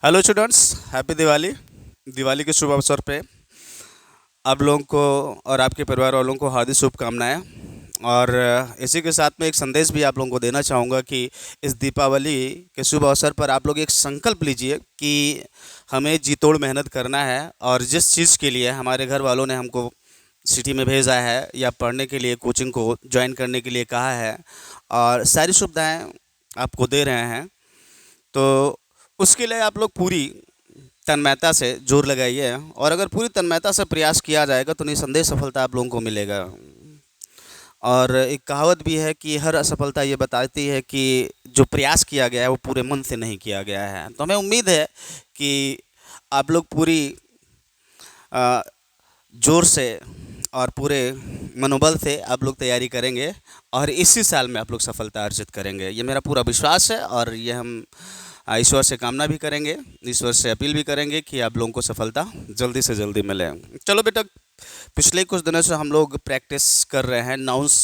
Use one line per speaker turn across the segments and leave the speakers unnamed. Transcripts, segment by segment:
Hello students, happy Diwali. Diwali के शुभ अवसर पे आप लोगों को और आपके परिवार वालों को हार्दिक शुभकामनाएं। और इसी के साथ में एक संदेश भी आप लोगों को देना चाहूँगा कि इस दीपावली के शुभ अवसर पर आप लोग एक संकल्प लीजिए कि हमें जी तोड़ मेहनत करना है। और जिस चीज़ के लिए हमारे घर वालों ने हमको सिटी में भेजा है या पढ़ने के लिए कोचिंग को ज्वाइन करने के लिए कहा है और सारी सुविधाएं आपको दे रहे हैं, तो उसके लिए आप लोग पूरी तन्मयता से जोर लगाइए। और अगर पूरी तन्मयता से प्रयास किया जाएगा तो निसंदेह सफलता आप लोगों को मिलेगा। और एक कहावत भी है कि हर असफलता ये बताती है कि जो प्रयास किया गया है वो पूरे मन से नहीं किया गया है। तो हमें उम्मीद है कि आप लोग पूरी अ, जोर से और पूरे मनोबल से आप लोग तैयारी करेंगे और इसी साल में आप लोग सफलता अर्जित करेंगे, ये मेरा पूरा विश्वास है। और ये हम ईश्वर से कामना भी करेंगे, ईश्वर से अपील भी करेंगे कि आप लोगों को सफलता जल्दी से जल्दी मिले। चलो बेटा, पिछले कुछ दिनों से हम लोग प्रैक्टिस कर रहे हैं नाउन्स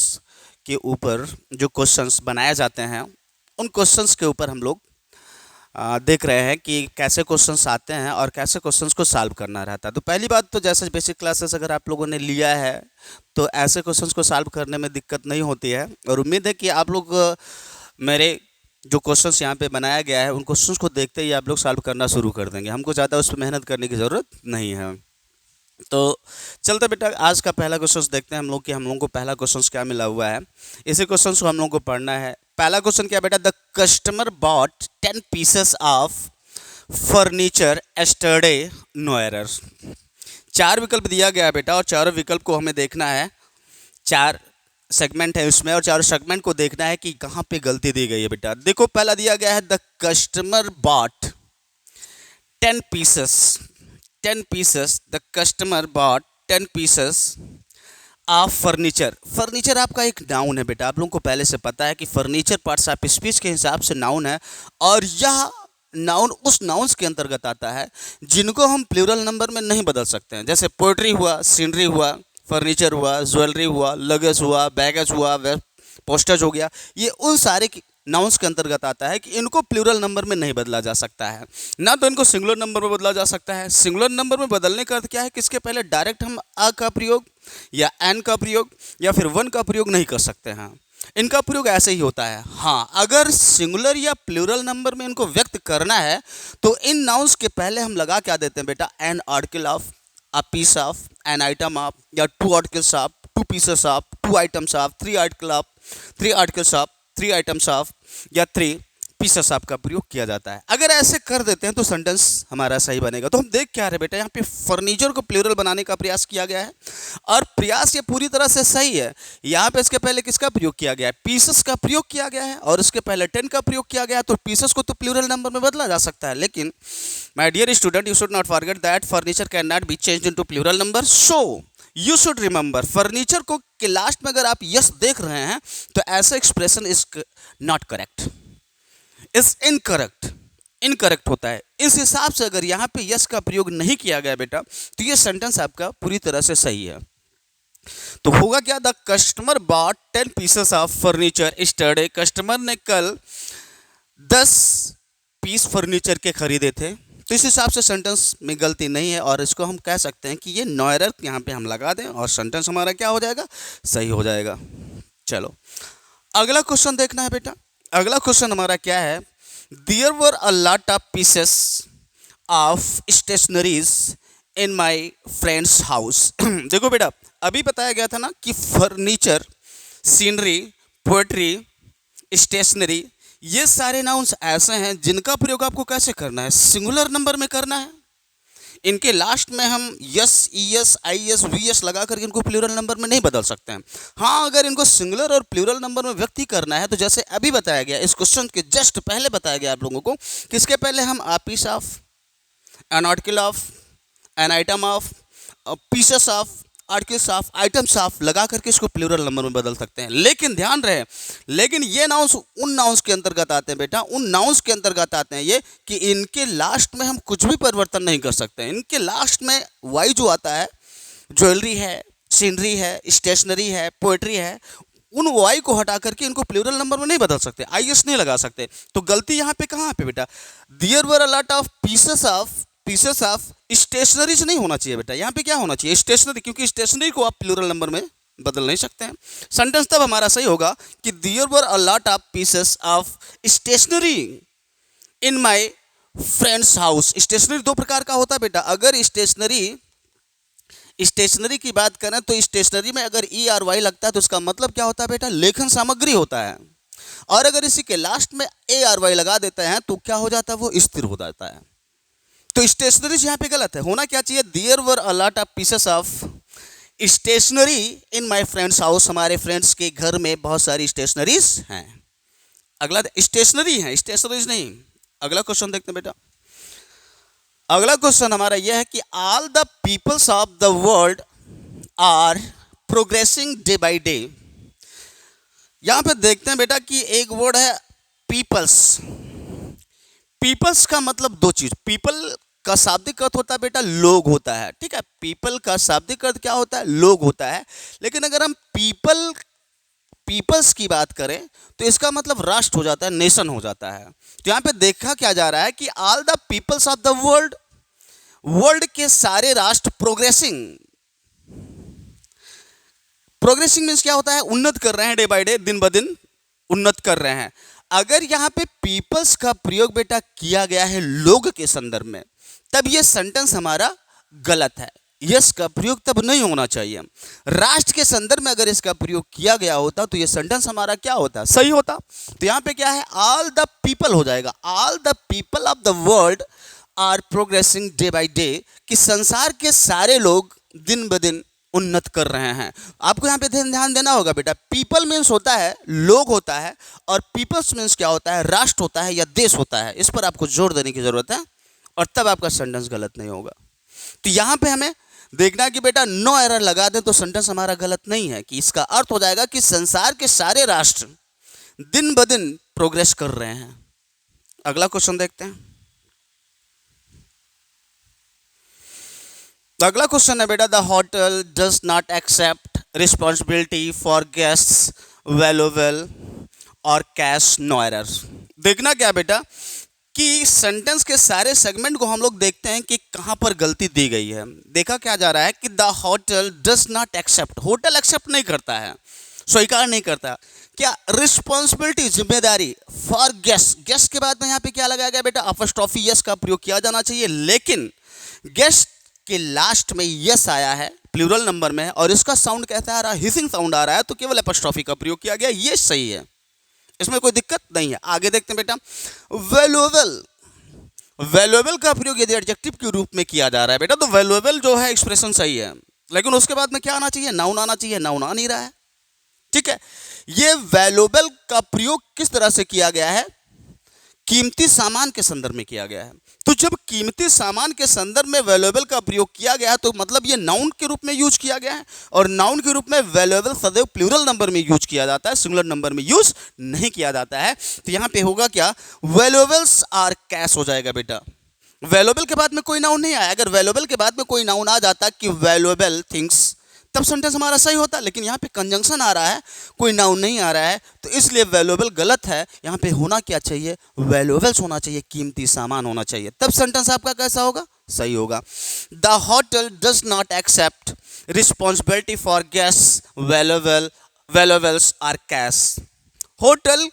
के ऊपर। जो क्वेश्चंस बनाए जाते हैं उन क्वेश्चंस के ऊपर हम लोग देख रहे हैं कि कैसे क्वेश्चंस आते हैं और कैसे क्वेश्चंस को सॉल्व करना रहता है। तो पहली बात तो जैसे बेसिक क्लासेस अगर आप लोगों ने लिया है तो ऐसे क्वेश्चंस को सॉल्व करने में दिक्कत नहीं होती है। और उम्मीद है कि आप लोग मेरे जो क्वेश्चंस यहाँ पे बनाया गया है उन क्वेश्चंस को देखते ही आप लोग सॉल्व करना शुरू कर देंगे। हमको ज़्यादा उस पर मेहनत करने की ज़रूरत नहीं है। तो चलते बेटा, आज का पहला क्वेश्चन देखते हैं हम लोग कि हम लोगों को पहला क्वेश्चन क्या मिला हुआ है। इसी क्वेश्चन को हम लोगों को पढ़ना है। पहला क्वेश्चन क्या बेटा? The customer bought 10 pieces of furniture yesterday, no error. चार विकल्प दिया गया है बेटा और चारों विकल्प को हमें देखना है। चार सेगमेंट है उसमें और चारों सेगमेंट को देखना है कि कहाँ पे गलती दी गई है बेटा। देखो, पहला दिया गया है the customer bought 10 pieces. 10 pieces, the customer bought 10 pieces of furniture. Furniture आपका एक नाउन है बेटा, आप लोगों को पहले से पता है कि फर्नीचर पार्ट्स ऑफ स्पीच के हिसाब से नाउन है। और यह नाउन उस नाउन्स के अंतर्गत आता है जिनको हम प्लूरल नंबर में नहीं बदल सकते हैं। जैसे पोएट्री हुआ, सीनरी हुआ, फर्नीचर हुआ, ज्वेलरी हुआ, लगेज हुआ, बैगेज हुआ, पोस्टर्स हो गया। ये उन सारे नाउन्स के अंतर्गत आता है कि इनको प्लूरल नंबर में नहीं बदला जा सकता है, ना तो इनको सिंगुलर नंबर में बदला जा सकता है। सिंगुलर नंबर में बदलने का अर्थ क्या है कि इसके पहले डायरेक्ट हम अ का प्रयोग या एन का प्रयोग या फिर वन का प्रयोग नहीं कर सकते हैं। इनका प्रयोग ऐसे ही होता है। हाँ, अगर सिंगुलर या प्लूरल नंबर में इनको व्यक्त करना है तो इन नाउन्स के पहले हम लगा क्या देते हैं बेटा? N article of, a piece of, an item of, या two articles of, two pieces of, two items of, three article of, three articles of, three items of, या three पीसेस ऑफ का प्रयोग किया जाता है। अगर ऐसे कर देते हैं तो सेंटेंस हमारा सही बनेगा। तो हम देख क्या रहे बेटा, यहाँ पे फर्नीचर को प्लूरल बनाने का प्रयास किया गया है और प्रयास ये पूरी तरह से सही है। यहाँ पे इसके पहले किसका प्रयोग किया गया है? पीसेस का प्रयोग किया गया है और इसके पहले 10 का प्रयोग किया गया है। तो पीसेस को तो प्लूरल नंबर में बदला जा सकता है, लेकिन my dear student, you should not forget that furniture can not be changed into plural number. So you should remember, furniture को के लास्ट में अगर आप यस देख रहे हैं तो ऐसा expression is not correct, is incorrect, incorrect होता है। इस हिसाब से अगर यहाँ पे यस का प्रयोग नहीं किया गया बेटा तो ये सेंटेंस आपका पूरी तरह से सही है। तो होगा क्या? The customer bought 10 pieces of furniture yesterday. Customer ने कल 10 पीस फर्नीचर के खरीदे थे। तो इस हिसाब से सेंटेंस में गलती नहीं है और इसको हम कह सकते हैं कि ये नो एरर यहाँ पे हम लगा दें और सेंटेंस हमारा क्या हो जाएगा? सही हो जाएगा। चलो अगला क्वेश्चन देखना है बेटा। अगला क्वेश्चन हमारा क्या है? There were a lot of pieces of stationeries in my friends house. देखो बेटा, अभी बताया गया था ना कि फर्नीचर, सीनरी, पोएट्री, स्टेशनरी, ये सारे नाउन्स ऐसे हैं जिनका प्रयोग आपको कैसे करना है? सिंगुलर नंबर में करना है। इनके लास्ट में हम yes, E S, I S, V S लगा करके इनको प्लूरल नंबर में नहीं बदल सकते हैं। हाँ, अगर इनको सिंगुलर और प्लूरल नंबर में व्यक्त करना है तो जैसे अभी बताया गया, इस क्वेश्चन के जस्ट पहले बताया गया आप लोगों को कि इसके पहले हम a piece of, an article of, an item of, pieces of, articles of, items of लगा करके इसको प्लूरल नंबर में बदल सकते हैं। लेकिन ध्यान रहे, लेकिन ये नाउंस उन नाउंस के अंतर्गत आते हैं बेटा, उन नाउंस के अंतर्गत आते हैं ये कि इनके लास्ट में हम कुछ भी परिवर्तन नहीं कर सकते हैं। इनके लास्ट में वाई जो आता है, ज्वेलरी है, सीनरी है, स्टेशनरी है, पोएट्री है, उन वाई को हटा करके इनको प्लूरल नंबर में नहीं बदल सकते, आईएस नहीं लगा सकते। तो गलती यहाँ पे कहाँ पे बेटा, there were a lot of pieces of stationeries नहीं होना चाहिए बेटा, यहाँ पे क्या होना चाहिए, स्टेशनरी, क्योंकि स्टेशनरी को आप प्लूरल नंबर में बदल नहीं सकते हैं। सेंटेंस तब हमारा सही होगा कि there were a lot of pieces of stationery in my friends house. Stationery दो प्रकार का होता है बेटा, अगर स्टेशनरी की बात करें तो स्टेशनरी में अगर ई आर वाई लगता है तो उसका मतलब क्या होता है बेटा, लेखन सामग्री होता है। और अगर इसी के लास्ट में ए आर वाई लगा देते हैं तो क्या हो जाता है, वो स्थिर हो जाता है। तो स्टेशनरी यहाँ पे गलत है, होना क्या चाहिए, there were a lot of pieces of stationery in my friends house. हमारे फ्रेंड्स के घर में बहुत सारी स्टेशनरीज हैं। अगला स्टेशनरी है, स्टेशनरीज नहीं। अगला क्वेश्चन देखते हैं बेटा। अगला क्वेश्चन हमारा यह है कि all the peoples of the world are progressing day by day. यहां पे देखते हैं बेटा कि एक वर्ड है पीपल्स। पीपल्स का मतलब दो चीज, पीपल का शाब्दिक अर्थ होता है बेटा लोग होता है, ठीक है, पीपल का शाब्दिक अर्थ क्या होता है, लोग होता है। लेकिन अगर हम पीपल्स की बात करें तो इसका मतलब राष्ट्र हो जाता है, नेशन हो जाता है। तो यहाँ पे देखा क्या जा रहा है कि all the peoples of the world, world के सारे राष्ट्र प्रोग्रेसिंग मीन्स क्या होता है, उन्नत कर रहे हैं, डे बाय डे, दिन ब दिन उन्नत कर रहे हैं। अगर यहाँ पे पीपल्स का प्रयोग बेटा किया गया है लोग के संदर्भ में, तब ये सेंटेंस हमारा गलत है, यस का प्रयोग तब नहीं होना चाहिए। राष्ट्र के संदर्भ में अगर इसका प्रयोग किया गया होता तो ये सेंटेंस हमारा क्या होता, सही होता। तो यहाँ पे क्या है, ऑल द पीपल हो जाएगा, all the people of the world are progressing day by day, कि संसार के सारे लोग दिन ब दिन उन्नत कर रहे हैं। आपको यहाँ पे ध्यान देना होगा बेटा, पीपल मीन्स होता है लोग होता है, और पीपल्स मीन्स क्या होता है, राष्ट्र होता है या देश होता है। इस पर आपको जोर देने की जरूरत है और तब आपका सेंटेंस गलत नहीं होगा। तो यहाँ पे हमें देखना कि बेटा नो एरर लगा दें तो सेंटेंस हमारा गलत नहीं है, कि इसका अर्थ हो जाएगा कि संसार के सारे राष्ट्र दिन ब दिन प्रोग्रेस कर रहे हैं। अगला क्वेश्चन देखते हैं। अगला क्वेश्चन है बेटा, the hotel does not accept responsibility for guests valuable और कैश नो एरर। देखना क्या बेटा कि सेंटेंस के सारे सेगमेंट को हम लोग देखते हैं कि कहां पर गलती दी गई है। देखा क्या जा रहा है कि the hotel does not accept, hotel accept नहीं करता है, स्वीकार नहीं करता क्या, रिस्पॉन्सिबिलिटी जिम्मेदारी फॉर गेस्ट। गेस्ट के बाद में यहाँ पे क्या लगाया गया बेटा, अपॉस्ट्रोफी यस का प्रयोग किया जाना चाहिए, लेकिन गेस्ट के लास्ट में यस आया है, प्लूरल नंबर में है, और इसका साउंड कैसा आ रहा है, हिसिंग साउंड आ रहा है, तो केवल अपॉस्ट्रोफी का प्रयोग किया गया, ये सही है, इसमें कोई दिक्कत नहीं है। आगे देखते हैं बेटा, वैल्यूएबल का प्रयोग यदि एडजेक्टिव के रूप में किया जा रहा है बेटा, तो वैल्यूएबल जो है एक्सप्रेशन सही है, लेकिन उसके बाद में क्या आना चाहिए, नाउन आना चाहिए, नाउन आ नहीं रहा है, ठीक है। ये वैल्यूएबल का प्रयोग किस तरह से किया गया है, कीमती सामान के संदर्भ में किया गया है। तो जब कीमती सामान के संदर्भ में वैल्यूएबल का प्रयोग किया गया है तो मतलब ये नाउन के रूप में यूज किया गया है, और नाउन के रूप में वैल्यूएबल सदैव प्लूरल नंबर में यूज किया जाता है, सिंगुलर नंबर में यूज नहीं किया जाता है। तो यहाँ पे होगा क्या, वैल्यूएबल्स आर कैश हो जाएगा बेटा। वैल्यूएबल के बाद में कोई नाउन नहीं आया, अगर वैल्यूएबल के बाद में कोई नाउन आ जाता कि वैल्यूएबल थिंग्स, तब सेंटेंस हमारा सही होता, लेकिन यहाँ पे कंजंक्शन आ रहा है, कोई नाउन नहीं आ रहा है, तो इसलिए वैल्यूएबल गलत है। यहाँ पे होना क्या चाहिए, वैल्यूएबल्स होना चाहिए, कीमती सामान होना चाहिए, तब सेंटेंस आपका कैसा होगा, सही होगा। The hotel does not accept responsibility for guests valuables or cash. Hotel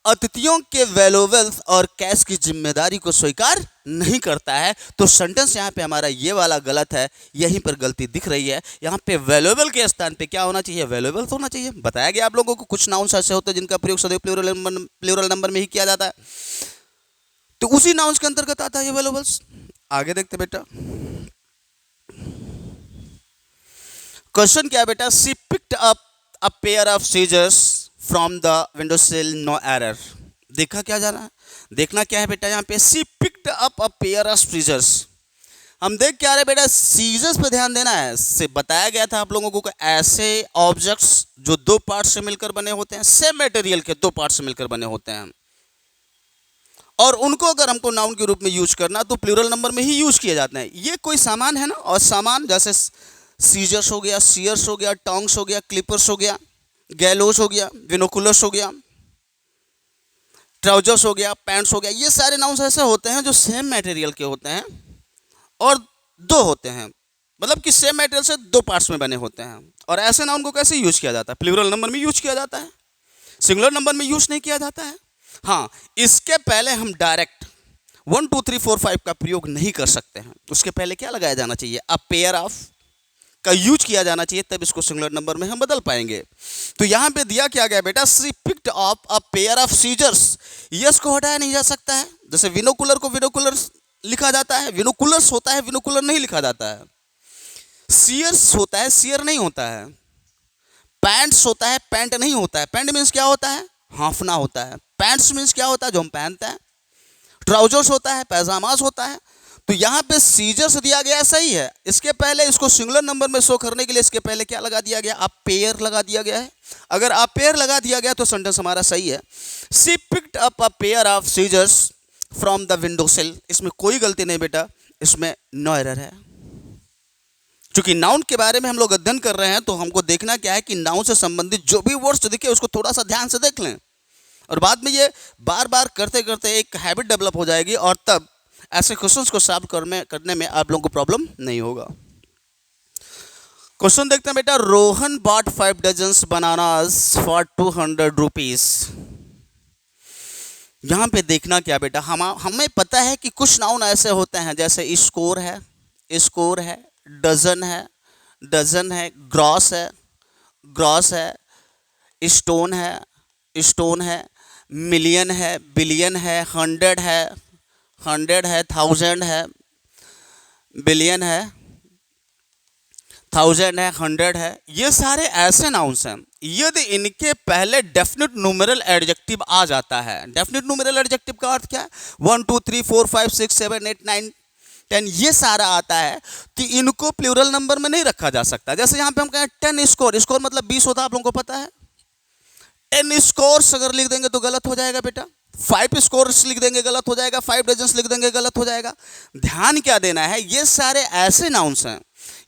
अतिथियों के वैल्यूएबल्स और कैश की जिम्मेदारी को स्वीकार नहीं करता है, तो सेंटेंस यहाँ पे हमारा ये वाला गलत है, यहीं पर गलती दिख रही है। यहाँ पे वैल्यूएबल के स्थान पे क्या होना चाहिए, वैल्यूएबल्स होना चाहिए। बताया गया आप लोगों को कुछ नाउन्स ऐसे होते हैं जिनका प्रयोग सदैव प्लूरल नंबर में ही किया जाता है, तो उसी नाउन्स के अंतर्गत आता है ये वैल्यूएबल्स। आगे देखते बेटा, क्वेश्चन क्या है बेटा, she picked up a pair of scissors from the window sill no error. देखा क्या जा रहा है, देखना क्या है बेटा, यहाँ पे she picked up a pair of scissors. हम देख क्या रहे बेटा, सीजर्स पे ध्यान देना है। से बताया गया था आप लोगों को ऐसे ऑब्जेक्ट्स जो दो पार्ट से मिलकर बने होते हैं, सेम मटेरियल के दो पार्ट से मिलकर बने होते हैं, और उनको अगर हमको नाउन के रूप में यूज करना तो प्लूरल नंबर में ही यूज किए जाते हैं। ये कोई सामान है ना, और सामान जैसे सीजर्स हो गया, सीयर्स हो गया, टोंग्स हो गया, क्लिपर्स हो गया, गैलोस हो गया, विनोकुलस हो गया, ट्राउजर्स हो गया, पैंट्स हो गया। ये सारे नाउन्स ऐसे होते हैं जो सेम मटेरियल के होते हैं और दो होते हैं, मतलब कि सेम मटेरियल से दो पार्ट्स में बने होते हैं। और ऐसे नाउन को कैसे यूज किया जाता है? प्लूरल नंबर में यूज किया जाता है, सिंगुलर नंबर में यूज नहीं किया जाता है। हाँ, इसके पहले हम डायरेक्ट 1 2 3 4 5 का प्रयोग नहीं कर सकते हैं। उसके पहले क्या लगाया जाना चाहिए? अ पेयर ऑफ का यूज किया जाना चाहिए, तब इसको सिंगुलर नंबर में हम बदल पाएंगे। तो यहां पे दिया क्या गया बेटा? She picked up a pair of scissors. Yes को हटाया नहीं जा सकता है। जैसे विनोकुलर को विनोकुलर लिखा जाता है, विनोकुलर्स होता है, विनोकुलर नहीं लिखा जाता है। सीयर्स होता है, सीयर नहीं होता है। पैंट्स होता है, पैंट नहीं होता है। पैंट मीन्स क्या होता है? हाफना होता है। पैंट्स मीन्स क्या होता है? जो हम पहनते हैं। ट्राउजर्स होता है, पैजामास होता है। तो यहाँ पे सीजर्स दिया गया, सही है। इसके पहले इसको सिंगुलर नंबर में शो करने के लिए इसके पहले क्या लगा दिया गया? आप पेयर लगा दिया गया है। अगर आप पेयर लगा दिया गया तो सेंटेंस हमारा सही है। She picked up a pair of scissors from the window sill. इसमें कोई गलती नहीं बेटा, इसमें नो एरर है। क्योंकि नाउन के बारे में हम लोग अध्ययन कर रहे हैं, तो हमको देखना क्या है कि नाउन से संबंधित जो भी वर्ड्स दिखे उसको थोड़ा सा ध्यान से देख लें, और बाद में ये बार बार करते करते एक हैबिट डेवलप हो जाएगी, और तब ऐसे क्वेश्चंस को सॉल्व करने में आप लोगों को प्रॉब्लम नहीं होगा। क्वेश्चन देखते हैं बेटा। Rohan bought 5 dozens bananas for 200 rupees. यहां पे देखना क्या बेटा, हमें पता है कि कुछ नाउन ऐसे होते हैं, जैसे स्कोर है, डजन है, ग्रॉस है, स्टोन है, मिलियन है, बिलियन है, हंड्रेड है, थाउजेंड है, बिलियन है, थाउजेंड है, हंड्रेड है। ये सारे ऐसे नाउन्स हैं, यदि इनके पहले डेफिनेट न्यूमेरल एडजेक्टिव आ जाता है। डेफिनेट न्यूमेरल एडजेक्टिव का अर्थ क्या है? 1 2 3 4 5 6 7 8 9 10, ये सारा आता है, तो इनको प्लूरल नंबर में नहीं रखा जा सकता। जैसे यहाँ पे हम कहें 10 स्कोर, स्कोर मतलब 20 होता है, आप लोगों को पता है। 10 स्कोर्स अगर लिख देंगे तो गलत हो जाएगा बेटा। 5 स्कोर्स लिख देंगे गलत हो जाएगा, 5 डजन्स लिख देंगे गलत हो जाएगा। ध्यान क्या देना है, ये सारे ऐसे नाउन्स हैं,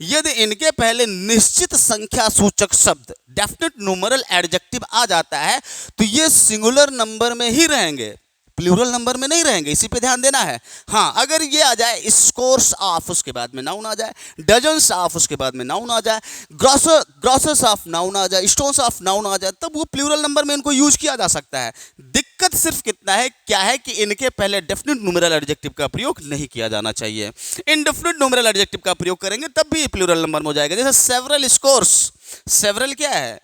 यदि इनके पहले निश्चित संख्या सूचक शब्द डेफिनेट न्यूमेरल एडजेक्टिव आ जाता है, तो ये सिंगुलर नंबर में ही रहेंगे, प्लूरल नंबर में नहीं रहेंगे। इसी पे ध्यान देना है। हाँ, अगर ये आ जाए स्कोर्स ऑफ, उसके बाद में नाउन आ जाए, डजन्स ऑफ, उसके बाद में नाउन आ जाए, ग्रॉसर्स ऑफ नाउन आ जाए, स्टोन्स ऑफ नाउन आ जाए, तब वो प्लूरल नंबर में इनको यूज किया जा सकता है। दिक्कत सिर्फ कितना है, क्या है कि इनके पहले डेफिनेट न्यूमेरल एडजेक्टिव का प्रयोग नहीं किया जाना चाहिए। इनडेफिनेट न्यूमेरल एडजेक्टिव का प्रयोग करेंगे तब भी प्लूरल नंबर में हो जाएगा। जैसे सेवरल स्कोर्स, सेवरल क्या है?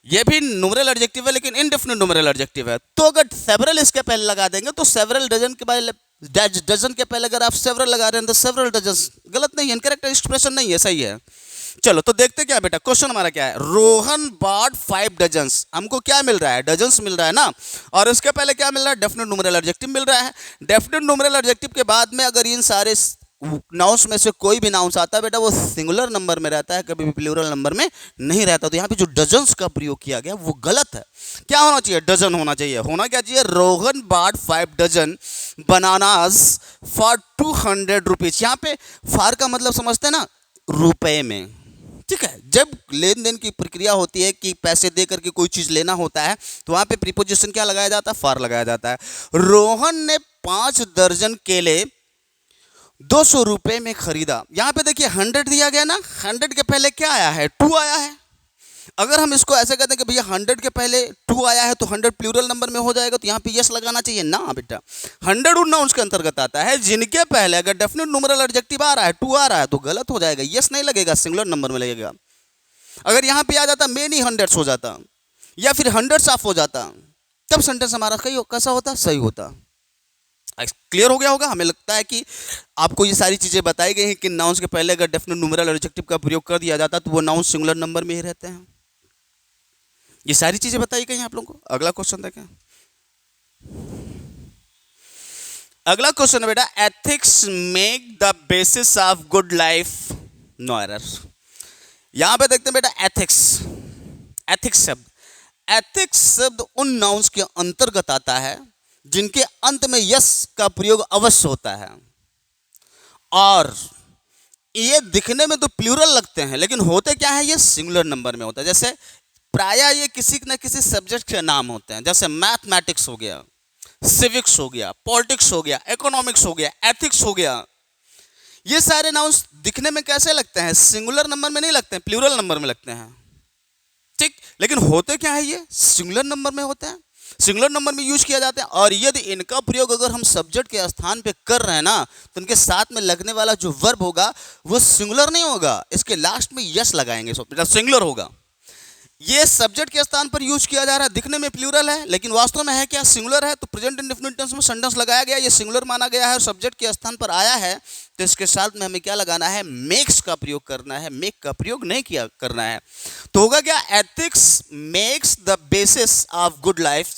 ये भी न्यूमेरल एडजेक्टिव है, लेकिन इनडेफिनेट न्यूमेरल एडजेक्टिव है। तो अगर सेवरल इसके पहले लगा देंगे तो सेवरल डजन के पहले, डजन के पहले अगर आप सेवरल लगा रहे हैं तो सेवरल डजन्स, गलत नहीं है, इनकरेक्ट एक्सप्रेशन नहीं है, सही है। चलो तो देखते क्या बेटा, क्वेश्चन हमारा क्या है। रोहन बॉट 5 डजन्स, हमको क्या मिल रहा है? डजन्स मिल रहा है ना, और इसके पहले क्या मिल रहा है? डेफिनेट न्यूमेरल एडजेक्टिव मिल रहा है। डेफिनेट न्यूमेरल एडजेक्टिव के बाद में अगर इन सारे नाउंस में से कोई भी नाउंस आता है बेटा, वो सिंगुलर नंबर में रहता है, कभी भी प्लूरल नंबर में नहीं रहता। तो यहाँ पे जो डजन्स का प्रयोग किया गया वो गलत है। क्या होना चाहिए? डजन होना चाहिए। होना क्या चाहिए? Rohan bought 5 dozen bananas for 200 rupees. यहाँ पे फार का मतलब समझते हैं ना, रुपए में, ठीक है। जब लेन देन की प्रक्रिया होती है कि पैसे दे करके कोई चीज लेना होता है, तो वहां पे प्रीपोजिशन क्या लगाया जाता है? फार लगाया जाता है। रोहन ने 5 दर्जन केले 200 रुपए में खरीदा। यहां पे देखिए 100 दिया गया ना, 100 के पहले क्या आया है? 2 आया है। अगर हम इसको ऐसे कहते हैं कि भैया 100 के पहले 2 आया है तो 100 प्लूरल नंबर में हो जाएगा, तो यहाँ पे यस लगाना चाहिए ना बेटा। 100 उन नाउन्स के अंतर्गत आता है जिनके पहले अगर डेफिनेट न्यूमेरल एडजेक्टिव आ रहा है, 2 आ रहा है, तो गलत हो जाएगा, यस नहीं लगेगा, सिंगुलर नंबर में लगेगा। अगर यहाँ पे आ जाता मेनी हंड्रेड्स हो जाता, या फिर हंड्रेड्स ऑफ हो जाता, तब सेंटेंस हमारा कैसा होता? सही होता। क्लियर हो गया होगा। हमें लगता है कि आपको ये सारी चीजें बताई गई हैं कि नाउन्स के पहले अगर डेफिनेट न्यूमेरल एडजेक्टिव का प्रयोग कर दिया जाता तो वो नाउन्स सिंगुलर नंबर में ही रहते हैं। ये सारी चीजें बताई गई हैं आप लोगों को। अगला क्वेश्चन देखें। अगला क्वेश्चन है बेटा, ethics make the basis of good life, no error. यहां पे देखते हैं बेटा, एथिक्स शब्द उन नाउन्स के अंतर्गत आता है जिनके अंत में यस का प्रयोग अवश्य होता है, और ये दिखने में तो प्लूरल लगते हैं, लेकिन होते क्या है? ये सिंगुलर नंबर में होता है। जैसे प्रायः ये किसी न किसी सब्जेक्ट के नाम होते हैं, जैसे मैथमेटिक्स हो गया, सिविक्स हो गया, पॉलिटिक्स हो गया, इकोनॉमिक्स हो गया, एथिक्स हो गया। ये सारे नाउन्स दिखने में कैसे लगते हैं? सिंगुलर नंबर में नहीं लगते हैं, प्लूरल नंबर में लगते हैं, ठीक। लेकिन होते क्या है? ये सिंगुलर नंबर में होते हैं, सिंगुलर नंबर में यूज किया जाता है। और यदि इनका प्रयोग अगर हम सब्जेक्ट के स्थान पे कर रहे हैं ना, तो इनके साथ में लगने वाला जो वर्ब होगा वो सिंगुलर नहीं होगा, इसके लास्ट में यस लगाएंगे, सिंगुलर होगा। ये सब्जेक्ट के स्थान पर यूज किया जा रहा है, दिखने में प्लूरल है लेकिन वास्तव में है क्या? सिंगुलर है। तो प्रेजेंट इंडेफिनिट टेंस में सेंटेंस लगाया गया, ये सिंगुलर माना गया है और सब्जेक्ट के स्थान पर आया है, तो इसके साथ में हमें क्या लगाना है? मेक्स का प्रयोग करना है, मेक का प्रयोग नहीं किया करना है। तो होगा क्या? Ethics makes the basis of good life.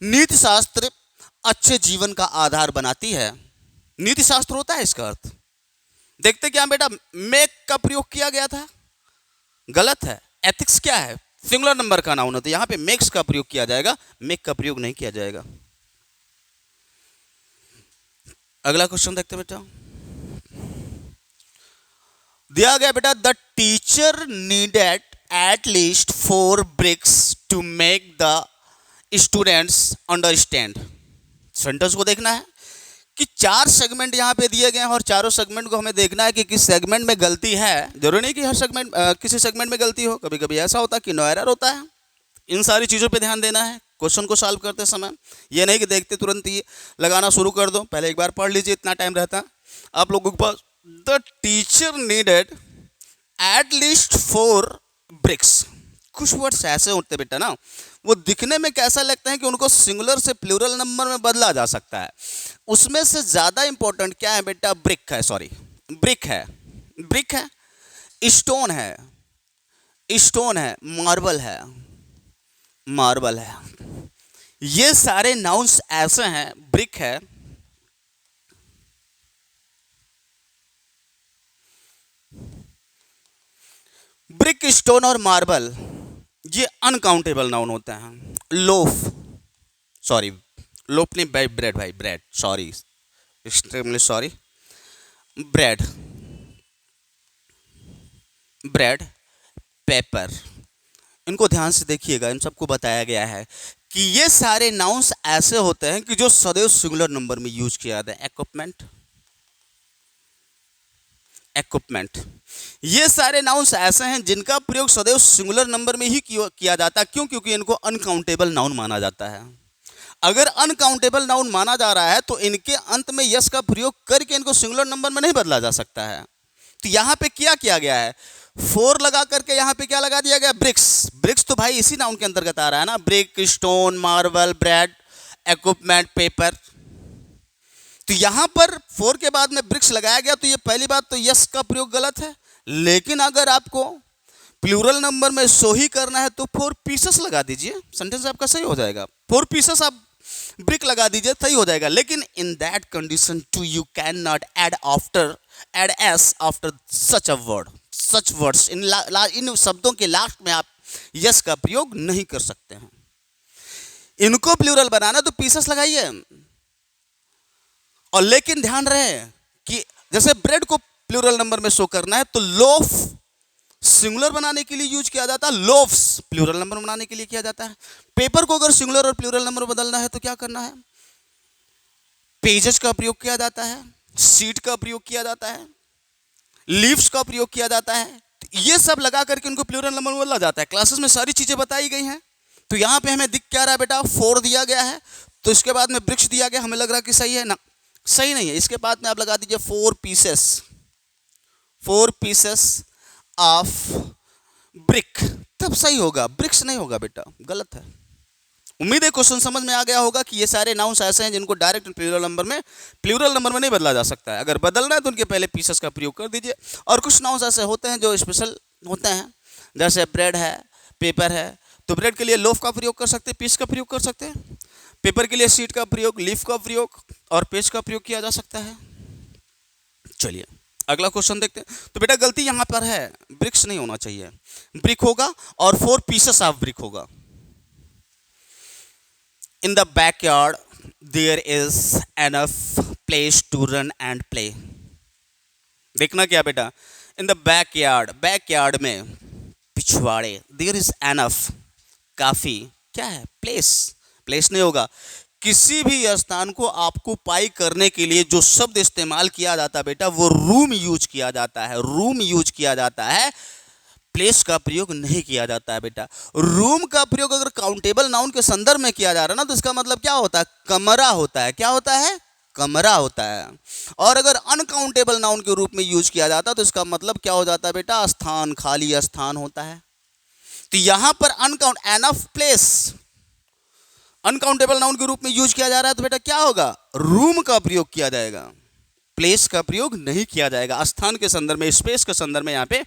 नीति शास्त्र अच्छे जीवन का आधार बनाती है। नीति शास्त्र होता है इसका अर्थ। देखते क्या बेटा, मेक का प्रयोग किया गया था, गलत है। एथिक्स क्या है? सिंगुलर नंबर का नाउन है, तो यहां पे मेक्स का प्रयोग किया जाएगा, मेक का प्रयोग नहीं किया जाएगा। अगला क्वेश्चन देखते बेटा, दिया गया बेटा, the teacher needed at least 4 bricks to make the students understand. Sentence को देखना है कि 4 सेगमेंट यहाँ पे दिए गए हैं और चारों सेगमेंट को हमें देखना है कि किस सेगमेंट में गलती है। जरूरी नहीं कि हर सेगमेंट किसी सेगमेंट में गलती हो, कभी कभी ऐसा होता है कि नो एरर होता है। इन सारी चीज़ों पे ध्यान देना है क्वेश्चन को सॉल्व करते समय। ये नहीं कि देखते तुरंत ही लगाना शुरू कर दो, पहले एक बार पढ़ लीजिए, इतना टाइम रहता है आप लोगों के पास। The teacher needed at least 4 bricks। कुछ वर्ड्स ऐसे होते बेटा ना, वो दिखने में कैसा लगता है कि उनको सिंगुलर से प्लूरल नंबर में बदला जा सकता है। उसमें से ज़्यादा इंपॉर्टेंट क्या है बेटा? ब्रिक है, सॉरी ब्रिक है, ब्रिक है, स्टोन है, स्टोन है, मार्बल है, मार्बल है। ये सारे नाउन्स ऐसे हैं, ब्रिक है, ब्रिक, स्टोन और मार्बल, ये अनकाउंटेबल नाउन होते हैं। लोफ, सॉरी लोफ नहीं भाई, ब्रेड भाई, bread, sorry extremely sorry, bread, bread, paper. इनको ध्यान से देखिएगा, इन सबको बताया गया है कि ये सारे नाउन्स ऐसे होते हैं कि जो सदैव सिंगुलर नंबर में यूज किया जाता है। इक्विपमेंट, इक्विपमेंट, ये सारे नाउन्स ऐसे हैं जिनका प्रयोग सदैव सिंगुलर नंबर में ही किया जाता है। क्यों? क्योंकि इनको अनकाउंटेबल नाउन माना जाता है। अगर अनकाउंटेबल नाउन माना जा रहा है तो इनके अंत में यस का प्रयोग करके इनको सिंगुलर नंबर में नहीं बदला जा सकता है। तो यहाँ पे क्या किया गया है? 4 लगा करके यहाँ पे क्या लगा दिया गया? ब्रिक्स। ब्रिक्स तो भाई इसी नाउन के अंतर्गत आ रहा है ना, brick, stone, marble, bread, equipment, paper. तो यहाँ पर 4 के बाद में ब्रिक्स लगाया गया, तो ये पहली बात तो यस का प्रयोग गलत है। लेकिन अगर आपको प्लूरल नंबर में सो ही करना है तो 4 पीसेस लगा दीजिए, सेंटेंस आपका सही हो जाएगा। 4 पीसेस आप ब्रिक लगा दीजिए, सही हो जाएगा। लेकिन in that condition to you can not add s after such a word, such words, इन शब्दों के लास्ट में आप यस का प्रयोग नहीं कर सकते हैं। इनको प्लूरल बनाना तो पीसेस लगाइए। और लेकिन ध्यान रहे कि जैसे ब्रेड को प्लूरल नंबर में शो करना है तो लोफ सिंगुलर बनाने के लिए यूज किया जाता है, लोफ्स प्लूरल नंबर बनाने के लिए किया जाता है। पेपर को अगर सिंगुलर और प्लूरल नंबर बदलना है तो क्या करना है? पेजेस का प्रयोग किया जाता है, सीट का प्रयोग किया जाता है, लीव्स का प्रयोग किया जाता है। ये सब लगा करके उनको प्लूरल नंबर में बदला जाता है। क्लासेस में सारी चीजें बताई गई हैं। तो यहाँ पे हमें दिख क्या रहा है बेटा? 4 दिया गया है, तो इसके बाद में ब्रिक्स दिया गया, हमें लग रहा है कि सही है ना? सही नहीं है। इसके बाद में आप लगा दीजिए 4 पीसेस, 4 पीसेस ऑफ ब्रिक, तब सही होगा। ब्रिक्स नहीं होगा बेटा, गलत है। उम्मीद है क्वेश्चन समझ में आ गया होगा कि ये सारे नाउन्स ऐसे हैं जिनको डायरेक्ट प्लूरल नंबर में नहीं बदला जा सकता है। अगर बदलना है तो उनके पहले पीसेस का प्रयोग कर दीजिए। और कुछ नाउन्स ऐसे होते हैं जो स्पेशल होते हैं, जैसे ब्रेड है, पेपर है, तो ब्रेड के लिए लोफ का प्रयोग कर सकते हैं, पीस का प्रयोग कर सकते हैं। पेपर के लिए सीट का प्रयोग, लीफ का प्रयोग और पेज का प्रयोग किया जा सकता है। चलिए अगला क्वेश्चन देखते हैं। तो बेटा गलती यहां पर है, ब्रिक्स नहीं होना चाहिए, ब्रिक होगा और 4 पीसेस ऑफ ब्रिक होगा। In the backyard there is enough place to run and play. देखना क्या बेटा? इन द बैकयार्ड, बैकयार्ड में, पिछवाड़े, देयर इज एनफ, काफी क्या है, प्लेस। प्लेस नहीं होगा। किसी भी स्थान को ऑक्युपाई करने के लिए जो शब्द इस्तेमाल किया जाता है बेटा वो रूम यूज किया जाता है, रूम यूज किया जाता है, प्लेस का प्रयोग नहीं किया जाता है बेटा। रूम का प्रयोग अगर काउंटेबल नाउन के संदर्भ में किया जा रहा है ना तो इसका मतलब क्या होता है, कमरा होता है। क्या होता है, कमरा होता है। और अगर अनकाउंटेबल नाउन के रूप में यूज किया जाता है तो इसका मतलब क्या हो जाता है बेटा, स्थान, खाली स्थान होता है। तो यहां पर uncount enough place uncountable noun के रूप में यूज किया जा रहा है तो बेटा क्या होगा, रूम का प्रयोग किया जाएगा, प्लेस का प्रयोग नहीं किया जाएगा। स्थान के संदर्भ में, स्पेस के संदर्भ में यहां पे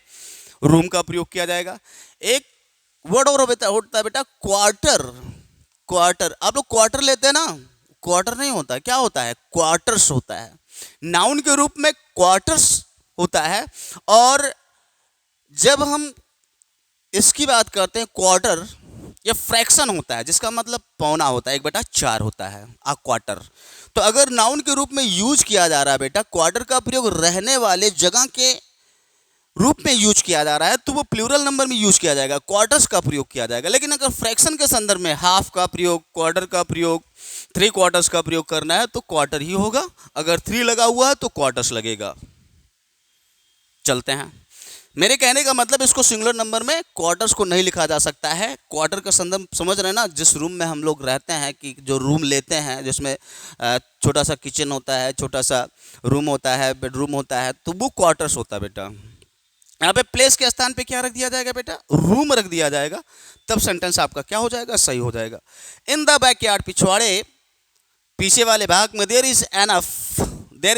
रूम का प्रयोग किया जाएगा। एक वर्ड और होता है बेटा क्वार्टर। क्वार्टर, आप लोग क्वार्टर लेते हैं ना, क्वार्टर नहीं होता, क्या होता है, क्वार्टर्स होता है। नाउन के रूप में क्वार्टर्स होता है। और जब हम इसकी बात करते हैं क्वार्टर, ये फ्रैक्शन होता है जिसका मतलब पौना होता है, 1/4 होता है आ क्वार्टर। तो अगर नाउन के रूप में यूज किया जा रहा है बेटा, क्वार्टर का प्रयोग रहने वाले जगह के रूप में यूज किया जा रहा है तो वो प्लूरल नंबर में यूज किया जाएगा, क्वार्टर्स का प्रयोग किया जाएगा। लेकिन अगर फ्रैक्शन के संदर्भ में हाफ का प्रयोग, क्वार्टर का प्रयोग, 3 क्वार्टर्स का प्रयोग करना है तो क्वार्टर ही होगा। अगर 3 लगा हुआ है तो क्वार्टर्स लगेगा। चलते हैं, मेरे कहने का मतलब इसको सिंगुलर नंबर में क्वार्टर्स को नहीं लिखा जा सकता है। क्वार्टर का संदर्भ समझ रहे हैं ना, जिस रूम में हम लोग रहते हैं, कि जो रूम लेते हैं जिसमें छोटा सा किचन होता है, छोटा सा रूम होता है, बेडरूम होता है, तो वो क्वार्टर्स होता है बेटा। यहाँ पे प्लेस के स्थान पे क्या रख दिया जाएगा बेटा, रूम रख दिया जाएगा, तब सेंटेंस आपका क्या हो जाएगा, सही हो जाएगा। इन द बैकयार्ड, पिछवाड़े, पीछे वाले भाग में there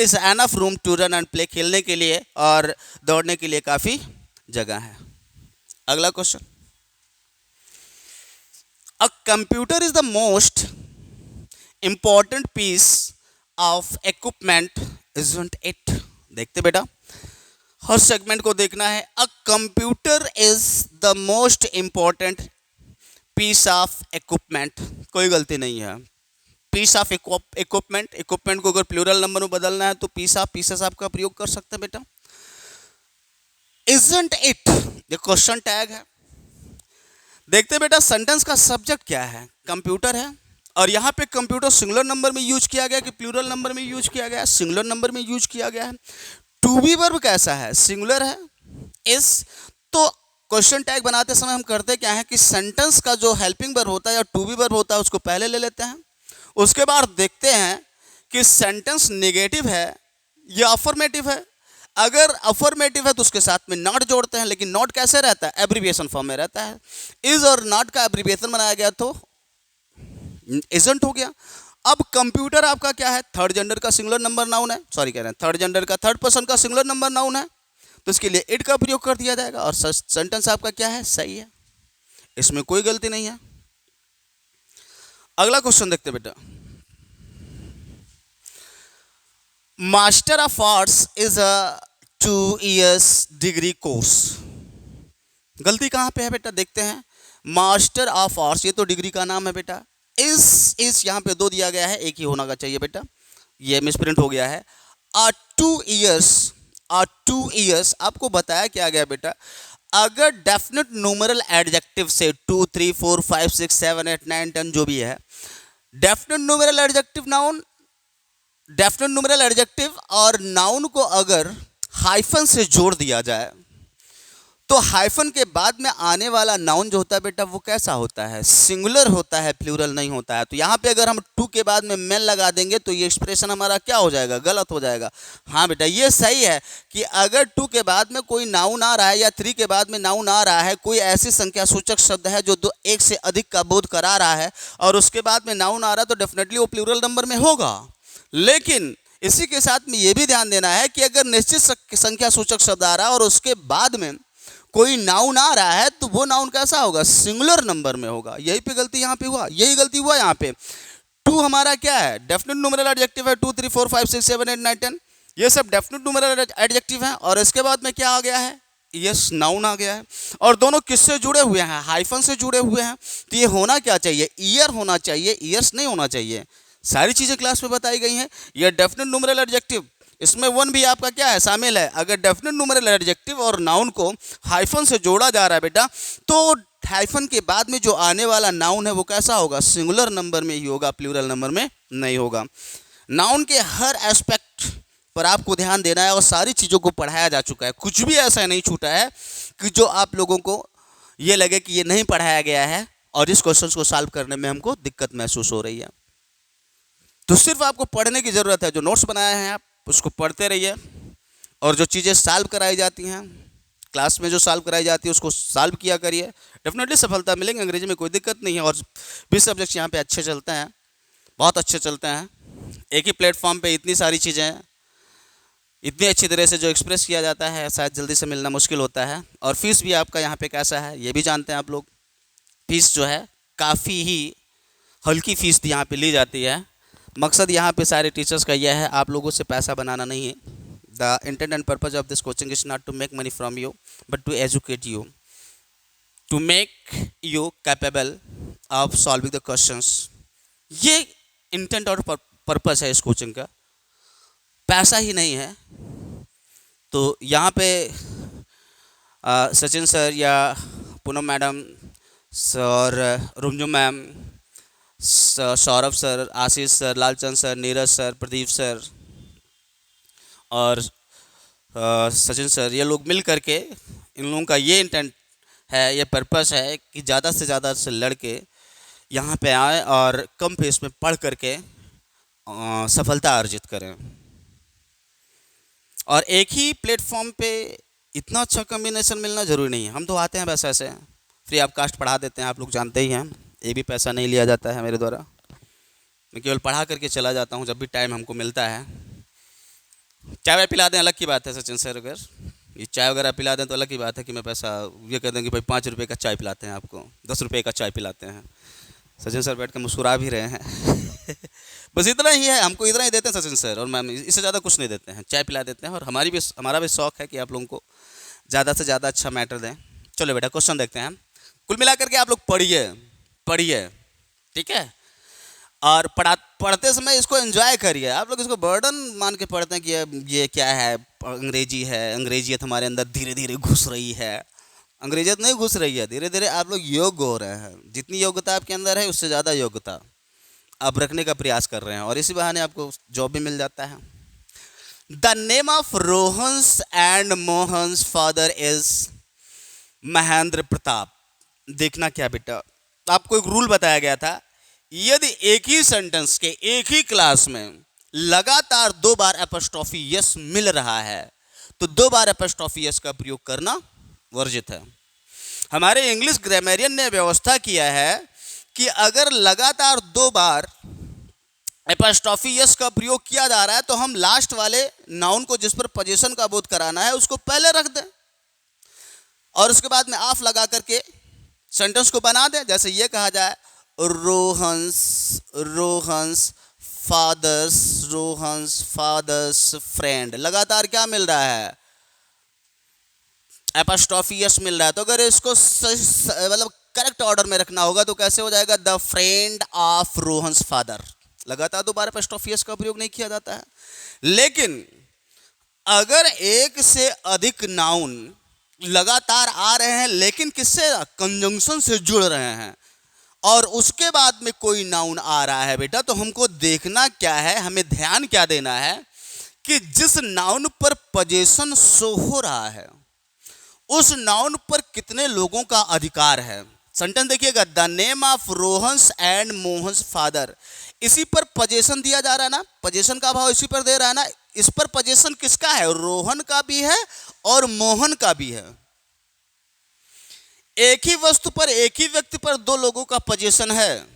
is enough room to run and play, खेलने के लिए और दौड़ने के लिए काफी जगह है। अगला question, a computer is the most important piece of equipment isn't it. देखते बेटा, हर सेगमेंट को देखना है। A computer is the most important piece of equipment, कोई गलती नहीं है। पीस ऑफ इक्विपमेंट, इक्विपमेंट को अगर प्लूरल नंबर में बदलना है तो पीस ऑफ, पीसेस आपका प्रयोग कर सकते हैं बेटा। इजंट इट, ये क्वेश्चन टैग है। देखते बेटा, सेंटेंस का सब्जेक्ट क्या है, कंप्यूटर है। और यहाँ पे कंप्यूटर सिंगुलर नंबर में यूज किया गया कि प्लूरल नंबर में यूज किया गया, सिंगुलर नंबर में यूज किया गया है। टू बी वर्ब कैसा है, सिंगुलर है। इस तो क्वेश्चन टैग बनाते समय हम करते क्या है कि सेंटेंस का जो हेल्पिंग वर्ब होता है या टू बी वर्ब होता है उसको पहले ले लेते हैं। उसके बाद देखते हैं कि सेंटेंस नेगेटिव है या अफर्मेटिव है। अगर अफर्मेटिव है तो उसके साथ में नॉट जोड़ते हैं, लेकिन नॉट कैसे रहता है, एब्रीविएशन फॉर्म में रहता है। इज और नॉट का एब्रीविएशन बनाया गया तो इजंट हो गया। अब कंप्यूटर आपका क्या है, थर्ड जेंडर का सिंगुलर नंबर नाउन है, सॉरी कह रहे हैं थर्ड जेंडर का, थर्ड पर्सन का सिंगुलर नंबर नाउन है, तो इसके लिए इट का प्रयोग कर दिया जाएगा और सेंटेंस आपका क्या है, सही है, इसमें कोई गलती नहीं है। अगला क्वेश्चन देखते बेटा, master of arts is a 2 years degree course. गलती कहां पे है बेटा, देखते हैं। मास्टर ऑफ आर्ट्स, ये तो डिग्री का नाम है बेटा। इस यहाँ पे 2 दिया गया है, एक ही होना का चाहिए बेटा, ये मिसप्रिंट हो गया है। 2 years आपको बताया क्या गया बेटा, अगर डेफिनेट न्यूमेरल एडजेक्टिव से 2, 3, 4, 5, 6, 7, 8, 9, 10 जो भी है, definite numeral adjective noun, definite numeral adjective और नाउन को अगर हाइफन से जोड़ दिया जाए तो हाइफन के बाद में आने वाला नाउन जो होता है बेटा वो कैसा होता है, सिंगुलर होता है, प्लूरल नहीं होता है। तो यहाँ पे अगर हम टू के बाद में मेन लगा देंगे तो ये एक्सप्रेशन हमारा क्या हो जाएगा, गलत हो जाएगा। हाँ बेटा ये सही है कि अगर 2 के बाद में कोई नाउन आ रहा है या 3 के बाद में नाउन आ रहा है, कोई ऐसी संख्या सूचक शब्द है जो 1 से अधिक का बोध करा रहा है और उसके बाद में नाउन आ रहा है तो डेफिनेटली वो प्लूरल नंबर में होगा। लेकिन इसी के साथ में ये भी ध्यान देना है कि अगर निश्चित संख्या सूचक शब्द आ रहा है और उसके बाद में कोई नाउन आ रहा है तो वो नाउन कैसा होगा, सिंगुलर नंबर में होगा। यही पे गलती यहाँ पे हुआ, यही गलती हुआ यहाँ पे। 2 हमारा क्या है, डेफिनेट न्यूमेरल एडजेक्टिव है, 2, 3, 4, 5, 6, 7, 8, 9, 10 ये सब डेफिनेट न्यूमेरल एडजेक्टिव है। और इसके बाद में क्या आ गया है, यस नाउन आ गया है। और दोनों किससे जुड़े हुए हैं, हाइफन से जुड़े हुए हैं। तो ये होना क्या चाहिए, ईयर होना चाहिए, ईयर्स नहीं होना चाहिए। सारी चीज़ें क्लास में बताई गई हैं। यह डेफिनेट न्यूमेरल एडजेक्टिव इसमें वन भी आपका क्या है, शामिल है। अगर डेफिनेट न्यूमेरल एडजेक्टिव और नाउन को हाइफन से जोड़ा जा रहा है बेटा, तो हाइफन के बाद में जो आने वाला नाउन है वो कैसा होगा, सिंगुलर नंबर में ही होगा, प्लूरल नंबर में नहीं होगा। नाउन के हर एस्पेक्ट पर आपको ध्यान देना है और सारी चीज़ों को पढ़ाया जा चुका है। कुछ भी ऐसा नहीं छूटा है कि जो आप लोगों को ये लगे कि ये नहीं पढ़ाया गया है और इस क्वेश्चन को सॉल्व करने में हमको दिक्कत महसूस हो रही है। तो सिर्फ आपको पढ़ने की ज़रूरत है। जो नोट्स बनाए हैं आप उसको पढ़ते रहिए और जो चीज़ें सॉल्व कराई जाती हैं क्लास में, जो सॉल्व कराई जाती है उसको सॉल्व किया करिए, डेफिनेटली सफलता मिलेंगे। अंग्रेजी में कोई दिक्कत नहीं है और भी सब्जेक्ट्स यहाँ पे अच्छे चलते हैं, बहुत अच्छे चलते हैं। एक ही प्लेटफॉर्म पे इतनी सारी चीज़ें हैं, इतनी अच्छी तरह से जो एक्सप्रेस किया जाता है, शायद जल्दी से मिलना मुश्किल होता है। और फीस भी आपका यहाँ पे कैसा है ये भी जानते हैं आप लोग। फीस जो है काफ़ी ही हल्की फीस यहाँ पे ली जाती है। मकसद यहाँ पे सारे टीचर्स का यह है, आप लोगों से पैसा बनाना नहीं है। The intent and purpose of this coaching is not to make money from you but to educate you, to make you capable of solving the questions. ये इंटेंट और पर्पस है इस कोचिंग का, पैसा ही नहीं है। तो यहाँ पे सचिन सर या पूनम मैडम और Rumju ma'am, Saurabh sir, Ashish sir, Lalchand sir, Neeraj sir, Pradeep sir और सचिन सर, ये लोग मिल करके, इन लोगों का ये इंटेंट है, ये पर्पस है कि ज़्यादा से ज़्यादा से लड़के यहाँ पे आए और कम फीस में पढ़ करके सफलता अर्जित करें। और एक ही प्लेटफॉर्म पे इतना अच्छा कॉम्बिनेशन मिलना ज़रूरी नहीं है। हम तो आते हैं बस ऐसे फ्री ऑफ कास्ट पढ़ा देते हैं, आप लोग जानते ही हैं। ये भी पैसा नहीं लिया जाता है मेरे द्वारा, मैं केवल पढ़ा करके चला जाता हूँ जब भी टाइम हमको मिलता है। चाय वाय पिला दें अलग की बात है सचिन सर, अगर ये चाय वगैरह पिला दें तो अलग की बात है कि मैं पैसा ये कह दें कि भाई 5 रुपये का चाय पिलाते हैं आपको, 10 रुपये का चाय पिलाते हैं। सचिन सर बैठ कर मुस्कुरा भी रहे हैं बस इतना ही है, हमको इतना ही देते हैं सचिन सर और मैम, इससे ज़्यादा कुछ नहीं देते हैं, चाय पिला देते हैं। और हमारा भी शौक़ है कि आप लोगों को ज़्यादा से ज़्यादा अच्छा मैटर दें। चलो बेटा क्वेश्चन देखते हैं। कुल मिला करके आप लोग पढ़िए, ठीक है, और पढ़ते समय इसको एंजॉय करिए। आप लोग इसको बर्डन मान के पढ़ते हैं कि ये क्या है, अंग्रेजी है, अंग्रेजियत हमारे अंदर धीरे धीरे घुस रही है। अंग्रेजियत नहीं घुस रही है, धीरे धीरे आप लोग योग्य हो रहे हैं। जितनी योग्यता आपके अंदर है उससे ज़्यादा योग्यता आप रखने का प्रयास कर रहे हैं और इसी बहाने आपको जॉब भी मिल जाता है। The name of Rohan's and Mohan's father is Mahendra Pratap. देखना क्या बेटा, आपको एक रूल बताया गया था, यदि एक ही सेंटेंस के एक ही क्लास में लगातार 2 बार एपोस्ट्रोफी यस मिल रहा है तो 2 बार एपोस्ट्रोफी यस का प्रयोग करना वर्जित है। हमारे इंग्लिश ग्रामरियन ने व्यवस्था किया है कि अगर लगातार 2 बार एपोस्ट्रोफी यस का प्रयोग किया जा रहा है तो हम लास्ट वाले नाउन को जिस पर पोजीशन का बोध कराना है उसको पहले रख दें और उसके बाद में ऑफ लगा करके सेंटेंस को बना दें। जैसे ये कहा जाए रोहन्स फादर्स फ्रेंड, लगातार क्या मिल रहा है, एपोस्ट्रोफी यस मिल रहा है। तो अगर इसको मतलब करेक्ट ऑर्डर में रखना होगा तो कैसे हो जाएगा, the friend of Rohan's father. लगातार 2 बार एपोस्ट्रोफी यस का प्रयोग नहीं किया जाता है। लेकिन अगर एक से अधिक नाउन लगातार आ रहे हैं लेकिन किससे, कंजंक्शन से जुड़ रहे हैं और उसके बाद में कोई नाउन आ रहा है बेटा, तो हमको देखना क्या है, हमें ध्यान क्या देना है कि जिस नाउन पर पोजीशन शो हो रहा है उस नाउन पर कितने लोगों का अधिकार है। सेंटेंस देखिएगा, the name of Rohan's and Mohan's father, इसी पर पोजीशन दिया जा रहा है ना, पोजीशन का भाव इसी पर दे रहा है ना। इस पर पोजीशन किसका है, रोहन का भी है और मोहन का भी है। एक ही वस्तु पर एक ही व्यक्ति पर 2 लोगों का पोजीशन है,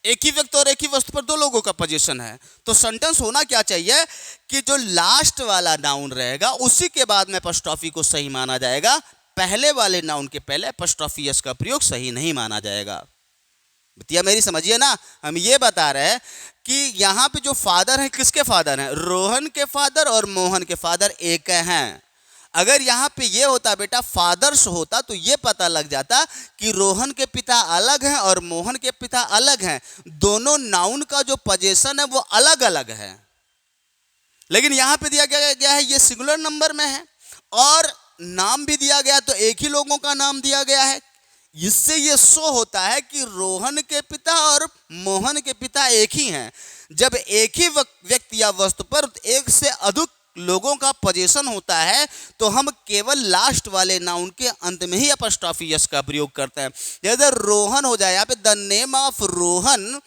एक ही व्यक्ति और एक ही वस्तु पर 2 लोगों का पोजीशन है। तो सेंटेंस होना क्या चाहिए कि जो लास्ट वाला नाउन रहेगा उसी के बाद में एपोस्ट्रोफी को सही माना जाएगा, पहले वाले नाउन के पहले एपोस्ट्रोफी यस का प्रयोग सही नहीं माना जाएगा। बतिया मेरी समझिए ना, हम ये बता रहे हैं कि यहाँ पे जो फादर है किसके फादर हैं, रोहन के फादर और मोहन के फादर एक हैं। अगर यहाँ पे ये होता बेटा फादर्स होता तो ये पता लग जाता कि रोहन के पिता अलग हैं और मोहन के पिता अलग हैं, दोनों नाउन का जो पोजीशन है वो अलग अलग है। लेकिन यहाँ पे दिया गया है ये सिंगुलर नंबर में है और नाम भी दिया गया, तो एक ही लोगों का नाम दिया गया है। इससे ये शो होता है कि रोहन के पिता और मोहन के पिता एक ही हैं। जब एक ही व्यक्ति या वस्तु पर एक से अधिक लोगों का पोजीशन होता है तो हम केवल लास्ट वाले नाउन के अंत में ही अपॉस्ट्रोफी एस का प्रयोग करते हैं। जैसे रोहन हो जाए यहाँ पे the name of Rohan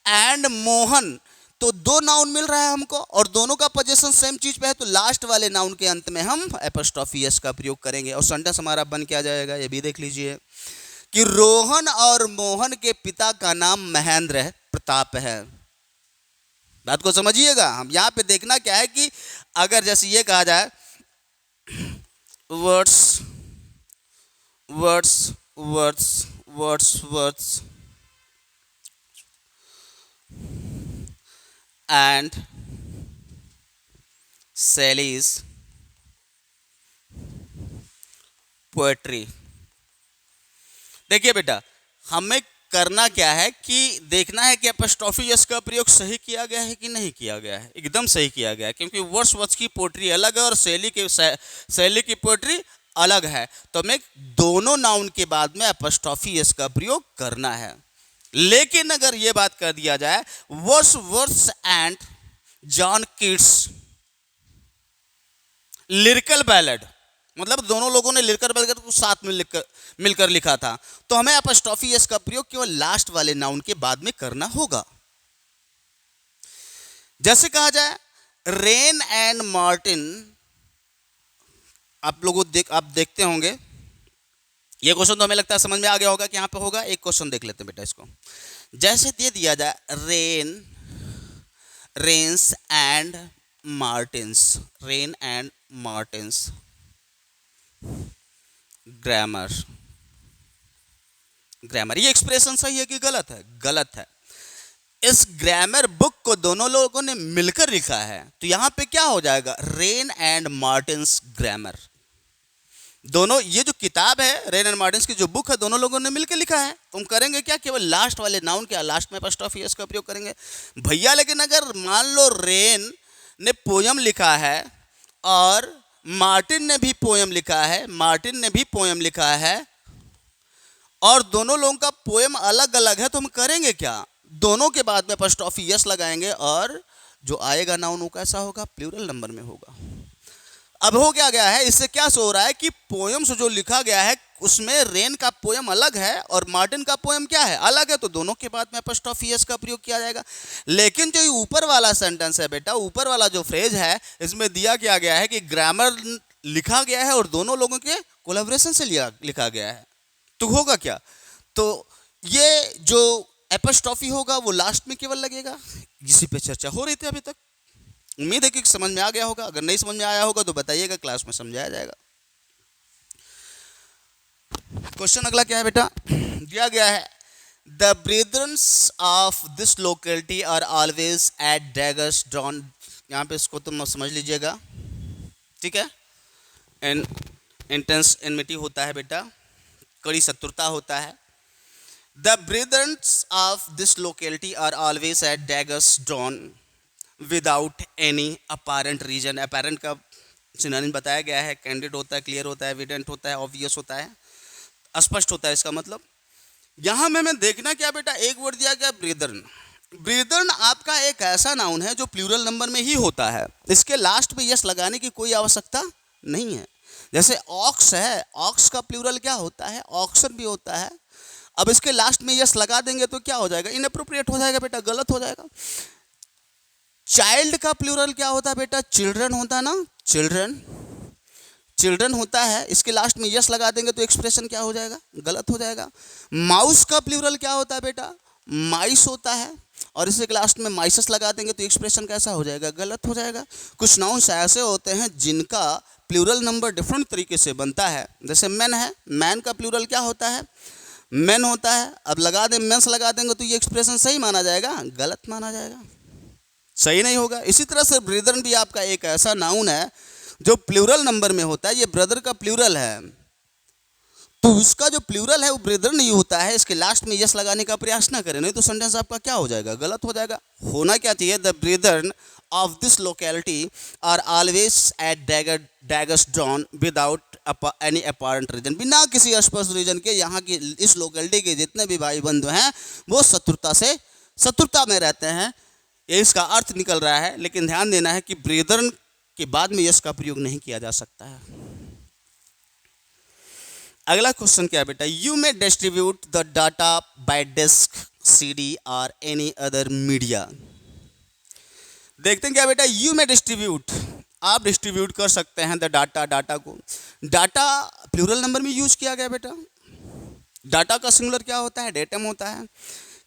and Mohan, तो दो नाउन मिल रहा है हमको और दोनों का पोजीशन सेम चीज पे है, तो लास्ट वाले नाउन के अंत में हम अपॉस्ट्रोफी एस का प्रयोग करेंगे और सेंटेंस हमारा बन क्या जाएगा, ये भी देख लीजिए कि रोहन और मोहन के पिता का नाम महेंद्र प्रताप है। बात को समझिएगा। हम यहाँ पे देखना क्या है कि अगर जैसे ये कहा जाए words words words words words and Shelley's poetry. देखिए बेटा, हमें करना क्या है कि देखना है कि अपॉस्ट्रोफी एस का प्रयोग सही किया गया है कि नहीं किया गया है। एकदम सही किया गया है, क्योंकि वर्ड्सवर्थ की पोएट्री अलग है और शैली की पोएट्री अलग है, तो हमें दोनों नाउन के बाद में अपॉस्ट्रोफी एस का प्रयोग करना है। लेकिन अगर ये बात कर दिया जाए Wordsworth and John Keats lyrical ballad, मतलब दोनों लोगों ने लिरिकल बैलेड को साथ में मिलकर लिखा था, तो हमें अपॉस्ट्रोफी एस का प्रयोग केवल लास्ट वाले नाउन के बाद में करना होगा। जैसे कहा जाए रेन एंड मार्टिन, आप देखते होंगे ये क्वेश्चन तो हमें लगता है समझ में आ गया होगा कि यहाँ पे होगा। एक क्वेश्चन देख लेते हैं बेटा इसको। जैसे दे दिया जाए Wren's and Martin's, Wren and Martin's grammar, ये एक्सप्रेशन सही है कि गलत है? गलत है। इस ग्रामर बुक को दोनों लोगों ने मिलकर लिखा है, तो यहां पे क्या हो जाएगा, रेन एंड मार्टिन्स ग्रामर। दोनों ये जो किताब है रेन एंड मार्टिन्स की जो बुक है दोनों लोगों ने मिलकर लिखा है, तो हम करेंगे क्या, केवल लास्ट वाले नाउन के लास्ट में अपॉस्ट्रोफी एस का प्रयोग करेंगे भैया। लेकिन अगर मान लो रेन ने पोयम लिखा है और मार्टिन ने भी पोयम लिखा है और दोनों लोगों का पोयम अलग अलग है, तो हम करेंगे क्या, दोनों के बाद में अपॉस्ट्रोफी एस लगाएंगे और जो आएगा नाउन वो कैसा होगा, प्लूरल नंबर में होगा। अब हो क्या गया है, इससे क्या सो रहा है कि पोयम्स जो लिखा गया है उसमें रेन का पोयम अलग है और मार्टिन का पोयम क्या है, अलग है, तो दोनों के बाद में अपॉस्ट्रोफी एस का प्रयोग किया जाएगा। लेकिन जो ऊपर वाला सेंटेंस है बेटा, ऊपर वाला जो फ्रेज है, इसमें दिया गया है कि ग्रामर लिखा गया है और दोनों लोगों के कोलैबोरेशन से लिखा गया है, तो होगा क्या, तो ये जो अपॉस्ट्रोफी होगा वो लास्ट में केवल लगेगा। इसी पे चर्चा हो रही थी अभी तक। उम्मीद है कि समझ में आ गया होगा। अगर नहीं समझ में आया होगा तो बताइएगा, क्लास में समझाया जाएगा। क्वेश्चन अगला क्या है बेटा, दिया गया है the brothers of this locality are always at daggers drawn. यहाँ पे इसको तुम समझ लीजिएगा, ठीक है। इंटेंस एनमिटी होता है बेटा, कड़ी शत्रुता होता है। The brothers of this locality are always at daggers drawn without any apparent reason. Apparent का सिनोनिम बताया गया है, कैंडिड होता है, क्लियर होता है, एविडेंट होता है, ऑब्वियस होता है, स्पष्ट होता है। इसका मतलब यहाँ में हमें देखना क्या बेटा, एक वर्ड दिया गया ब्रेदर्न। ब्रेदर्न आपका एक ऐसा नाउन है जो प्लूरल नंबर में ही होता है, इसके लास्ट में यस लगाने की कोई आवश्यकता नहीं है। जैसे ऑक्स है, ऑक्स का प्लूरल क्या होता है, ऑक्सन भी होता है। अब इसके लास्ट में यस लगा देंगे तो क्या हो जाएगा, इनअप्रोप्रिएट हो जाएगा बेटा, गलत हो जाएगा। चाइल्ड का प्लूरल क्या होता है बेटा, चिल्ड्रन होता है ना, चिल्ड्रन होता है, इसके लास्ट में यस लगा देंगे तो एक्सप्रेशन क्या हो जाएगा, गलत हो जाएगा। माउस का प्लूरल क्या होता है बेटा, माइस होता है, और इसके लास्ट में माइसस लगा देंगे तो एक्सप्रेशन कैसा हो जाएगा, गलत हो जाएगा। कुछ नाउन्स ऐसे होते हैं जिनका प्लूरल नंबर डिफरेंट तरीके से बनता है। जैसे मैन है, मैन का प्लूरल क्या होता है, मैन होता है। अब लगा दें, मेंस लगा देंगे तो ये एक्सप्रेशन सही माना जाएगा, गलत माना जाएगा, सही नहीं होगा। इसी तरह से ब्रदर भी आपका एक ऐसा नाउन है जो प्लूरल नंबर में होता है। ये ब्रदर का प्लूरल है, तो उसका जो प्लूरल है वो ब्रदर नहीं होता है। इसके लास्ट में यस लगाने का प्रयास ना करें, नहीं तो सेंटेंस आपका क्या हो जाएगा, गलत हो जाएगा। होना क्या चाहिए, the brother of this locality are always at daggers drawn without any apparent reason। बिना किसी स्पष्ट रीजन के यहाँ की इस लोकेलिटी के जितने भी भाई बंधु हैं वो शत्रुता में रहते हैं, ये इसका अर्थ निकल रहा है। लेकिन ध्यान देना है कि ब्रेदरन के बाद में यस का प्रयोग नहीं किया जा सकता है। अगला क्वेश्चन क्या है बेटा, you may distribute the data by disc, CD और एनी अदर मीडिया। देखते हैं क्या बेटा, यू में डिस्ट्रीब्यूट, आप डिस्ट्रीब्यूट कर सकते हैं द डाटा को। डाटा प्लूरल नंबर में यूज किया गया बेटा। डाटा का सिंगुलर क्या होता है, डेटम होता है।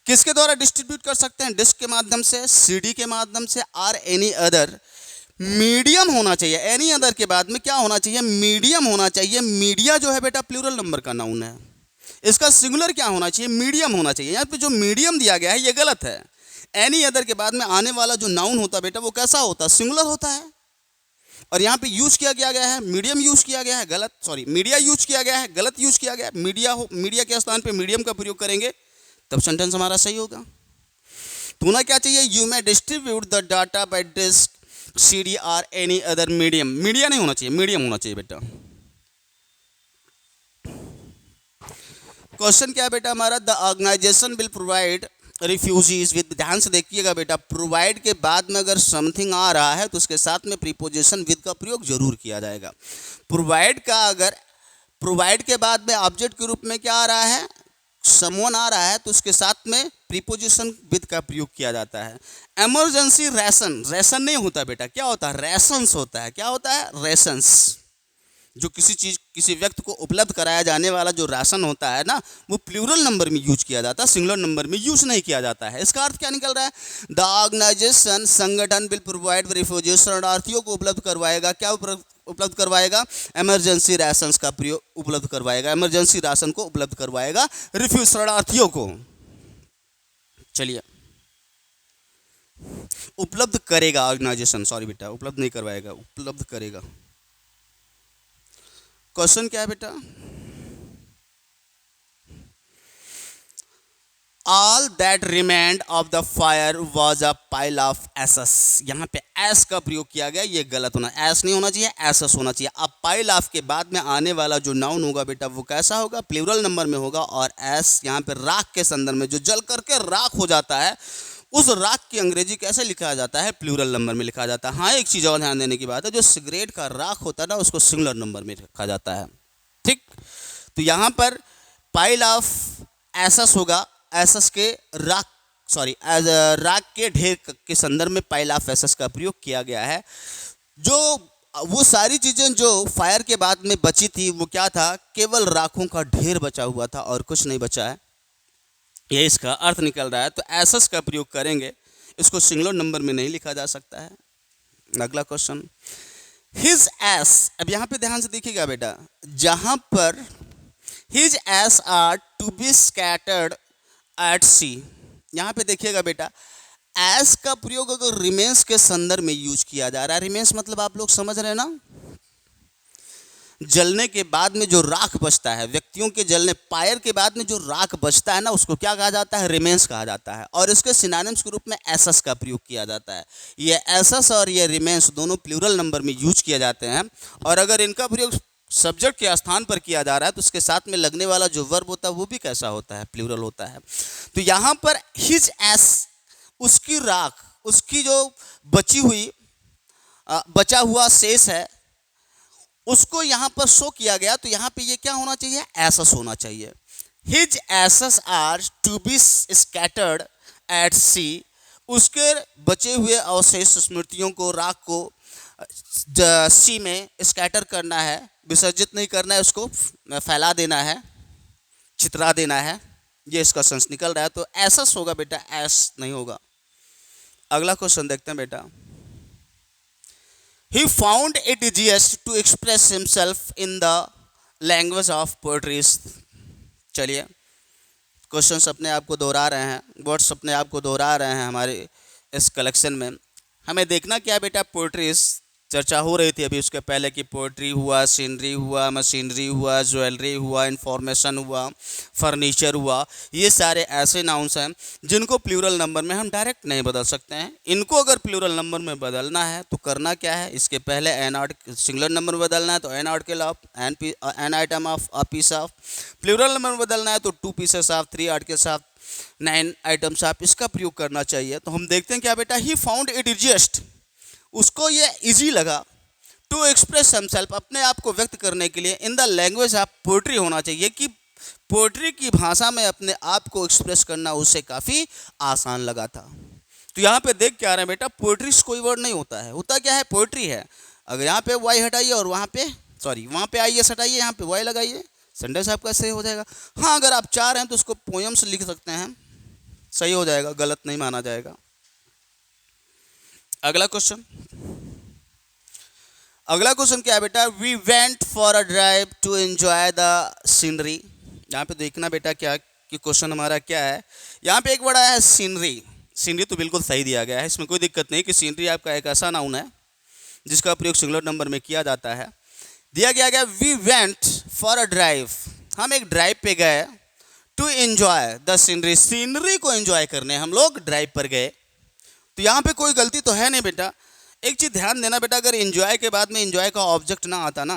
किसके द्वारा डिस्ट्रीब्यूट कर सकते हैं, डिस्क के माध्यम से, CD के माध्यम से और एनी अदर। मीडियम होना चाहिए, एनी अदर के बाद में क्या होना चाहिए, मीडियम होना चाहिए। मीडिया जो है बेटा प्लूरल नंबर का नाउन है, इसका सिंगुलर क्या होना चाहिए, मीडियम होना चाहिए। यहाँ पे जो मीडियम दिया गया है ये गलत है। एनी अदर के बाद में आने वाला जो नाउन होता है बेटा वो कैसा होता है, सिंगुलर होता है। और यहाँ पे यूज किया गया है मीडियम यूज किया गया है, गलत, सॉरी मीडिया यूज किया गया है, गलत यूज किया गया है। मीडिया के स्थान पे मीडियम का प्रयोग करेंगे तब सेंटेंस हमारा सही होगा। तो होना क्या चाहिए, you may distribute the data by disc, CD और एनी अदर मीडियम। मीडिया नहीं होना चाहिए, मीडियम होना चाहिए बेटा। क्वेश्चन क्या है बेटा हमारा, the organisation will provide refugees with. ध्यान से देखिएगा बेटा, प्रोवाइड के बाद में अगर समथिंग आ रहा है तो उसके साथ में प्रीपोजिशन विद का प्रयोग जरूर किया जाएगा। प्रोवाइड का अगर प्रोवाइड के बाद में ऑब्जेक्ट के रूप में क्या आ रहा है, समवन आ रहा है, तो उसके साथ में प्रीपोजिशन विद का प्रयोग किया जाता है। इमरजेंसी रेशन, रेशन नहीं होता बेटा, क्या होता है, रेशंस होता है। क्या होता है, रेशंस। जो किसी चीज, किसी व्यक्ति को उपलब्ध कराया जाने वाला जो राशन होता है ना, वो प्लूरल नंबर में यूज किया जाता है, सिंगुलर नंबर में यूज नहीं किया जाता है। इसका अर्थ क्या निकल रहा है, द ऑर्गेनाइजेशन, संगठन विल प्रोवाइड रिफ्यूजीज, शरणार्थियों को उपलब्ध करवाएगा, क्या उपलब्ध करवाएगा, इमरजेंसी राशंस का प्रयोग उपलब्ध करवाएगा, इमरजेंसी राशन को उपलब्ध करवाएगा रिफ्यूज शरणार्थियों को। चलिए, उपलब्ध करेगा ऑर्गेनाइजेशन, सॉरी बेटा उपलब्ध नहीं करवाएगा, उपलब्ध करेगा। क्वेश्चन क्या है बेटा, all that remained of the fire was a pile of ashes. यहाँ पे एस का प्रयोग किया गया, ये गलत होना, एस नहीं होना चाहिए, एसेस होना चाहिए। अब पाइल ऑफ के बाद में आने वाला जो नाउन होगा बेटा वो कैसा होगा, प्लूरल नंबर में होगा। और एस यहाँ पे राख के संदर्भ में, जो जल करके राख हो जाता है, उस राख की अंग्रेजी कैसे लिखा जाता है, प्लूरल नंबर में लिखा जाता है। हाँ, एक चीज़ और ध्यान देने की बात है, जो सिगरेट का राख होता है ना, उसको सिंगुलर नंबर में लिखा जाता है। ठीक, तो यहाँ पर पाइल ऑफ एसेस होगा, एसेस के राख, सॉरी राख के ढेर के संदर्भ में पाइल ऑफ एसेस का प्रयोग किया गया है। जो वो सारी चीज़ें जो फायर के बाद में बची थी वो क्या था, केवल राखों का ढेर बचा हुआ था और कुछ नहीं बचा है, ये इसका अर्थ निकल रहा है। तो एसेस का प्रयोग करेंगे, इसको सिंगुलर नंबर में नहीं लिखा जा सकता है। अगला क्वेश्चन, हिज एस। अब यहाँ पे ध्यान से देखिएगा बेटा, जहाँ पर his ashes are to be scattered at sea, यहाँ पे देखिएगा बेटा, एस का प्रयोग अगर रिमेन्स के संदर्भ में यूज किया जा रहा है, रिमेन्स मतलब आप लोग समझ रहे हैं ना, जलने के बाद में जो राख बचता है, व्यक्तियों के जलने, फायर के बाद में जो राख बचता है ना, उसको क्या कहा जाता है, रिमेन्स कहा जाता है। और इसके सिनोनिम्स के रूप में एसेस का प्रयोग किया जाता है। ये एसेस और ये रिमेन्स दोनों प्लूरल नंबर में यूज किए जाते हैं। और अगर इनका प्रयोग सब्जेक्ट के स्थान पर किया जा रहा है तो उसके साथ में लगने वाला जो वर्ब होता है वो भी कैसा होता है, प्लूरल होता है। तो यहाँ पर हिज एस, उसकी राख, उसकी जो बची हुई बचा हुआ शेष है, उसको यहाँ पर शो किया गया। तो यहाँ पे ये क्या होना चाहिए, एसेस होना चाहिए। His ashes are to be scattered at sea, उसके बचे हुए अवशेष स्मृतियों को, राख को सी में स्कैटर करना है, विसर्जित नहीं करना है, उसको फैला देना है, चित्रा देना है। ये इसका सेंस निकल रहा है। तो एसेस होगा बेटा, एस नहीं होगा। अगला क्वेश्चन देखते हैं बेटा, he found it easiest to express himself in the language of poetry। चलिए, क्वेश्चंस अपने आप को दोहरा रहे हैं, वर्ड्स अपने आप को दोहरा रहे हैं हमारे इस कलेक्शन में। हमें देखना क्या है बेटा, पोएट्रीज चर्चा हो रही थी अभी उसके पहले कि पोइट्री हुआ, सीनरी हुआ, मशीनरी हुआ, ज्वेलरी हुआ, इंफॉर्मेशन हुआ, फर्नीचर हुआ। ये सारे ऐसे नाउन्स हैं जिनको प्लूरल नंबर में हम डायरेक्ट नहीं बदल सकते हैं। इनको अगर प्लूरल नंबर में बदलना है तो करना क्या है, इसके पहले एन आर्ट सिंगुलर नंबर में बदलना है तो an article of an item of a piece of. Plural number में बदलना है तो 2 pieces of, 3 articles of, 9 items of, इसका प्रयोग करना चाहिए। तो हम देखते हैं क्या बेटा, ही फाउंड इट इजिएस्ट, उसको ये इजी लगा टू एक्सप्रेस हिमसेल्फ, अपने आप को व्यक्त करने के लिए in the language of poetry होना चाहिए, कि पोइट्री की भाषा में अपने आप को एक्सप्रेस करना उसे काफ़ी आसान लगा था। तो यहाँ पे देख क्या रहे हैं बेटा, पोइट्री से कोई वर्ड नहीं होता है, होता क्या है, पोइट्री है। अगर यहाँ पे वाई हटाइए और वहाँ पे वहाँ पे आई एस हटाइए, यहाँ पे वाई लगाइए, सेंटेंस आपका सही हो जाएगा। हाँ अगर आप चाह रहे हैं तो उसको पोएम्स लिख सकते हैं, सही हो जाएगा, गलत नहीं माना जाएगा। अगला क्वेश्चन, अगला क्वेश्चन क्या है बेटा, we went for a drive to enjoy the scenery. यहाँ पे देखना बेटा क्या कि क्वेश्चन हमारा क्या है। यहाँ पे एक बड़ा है सीनरी, सीनरी तो बिल्कुल सही दिया गया है, इसमें कोई दिक्कत नहीं कि सीनरी आपका एक ऐसा नाउन है जिसका प्रयोग सिंगुलर नंबर में किया जाता है। दिया गया we went for a drive, हम एक ड्राइव पे गए, to enjoy the scenery, scenery को एंजॉय करने हम लोग ड्राइव पर गए। तो यहाँ पे कोई गलती तो है नहीं बेटा। एक चीज़ ध्यान देना बेटा, अगर एंजॉय के बाद में एंजॉय का ऑब्जेक्ट ना आता ना,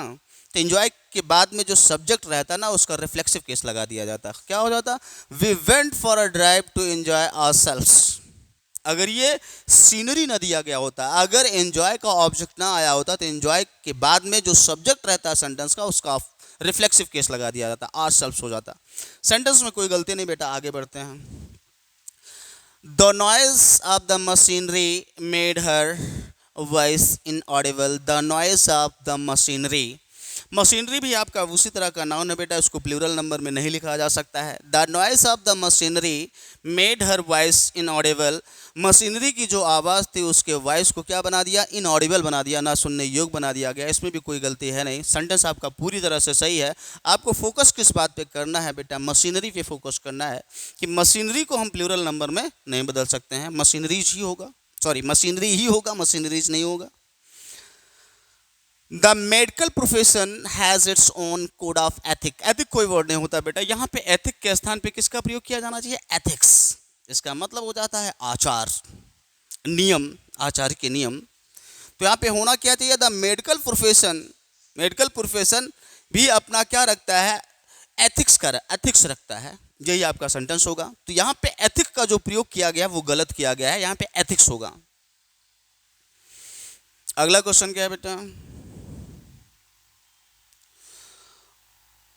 तो एंजॉय के बाद में जो सब्जेक्ट रहता ना उसका रिफ्लेक्सिव केस लगा दिया जाता। क्या हो जाता, we went for a drive to enjoy ourselves. अगर ये सीनरी ना दिया गया होता, अगर एंजॉय का ऑब्जेक्ट ना आया होता, तो एंजॉय के बाद में जो सब्जेक्ट रहता है सेंटेंस का उसका रिफ्लेक्सिव केस लगा दिया जाता, आवरसेल्व्स हो जाता। सेंटेंस में कोई गलती नहीं बेटा, आगे बढ़ते हैं। The noise of the machinery made her voice inaudible. The noise of the machinery, machinery भी आपका उसी तरह का नाउन है बेटा, उसको प्लूरल नंबर में नहीं लिखा जा सकता है। The noise of the machinery made her voice inaudible, machinery की जो आवाज़ थी उसके वॉइस को क्या बना दिया, इनऑडिबल बना दिया, ना सुनने योग्य बना दिया गया। इसमें भी कोई गलती है नहीं, सेंटेंस आपका पूरी तरह से सही है। आपको फोकस किस बात पे करना है बेटा, मशीनरी पे फोकस करना है कि मशीनरी को हम प्लूरल नंबर में नहीं बदल सकते हैं, मशीनरीज ही होगा, मशीनरी ही होगा, मशीनरीज नहीं होगा। The medical profession has its own code of ethic, ethic कोई वर्ड नहीं होता बेटा, यहाँ पे एथिक के स्थान पे किसका प्रयोग किया जाना चाहिए, एथिक्स। इसका मतलब हो जाता है आचार, नियम, आचार के नियम। तो यहाँ पे होना क्या चाहिए, the medical profession, medical profession भी अपना क्या रखता है, एथिक्स रखता है, यही आपका सेंटेंस होगा। तो यहाँ पे एथिक का जो प्रयोग किया गया वो गलत किया गया है, यहाँ पे एथिक्स होगा। अगला क्वेश्चन क्या है बेटा,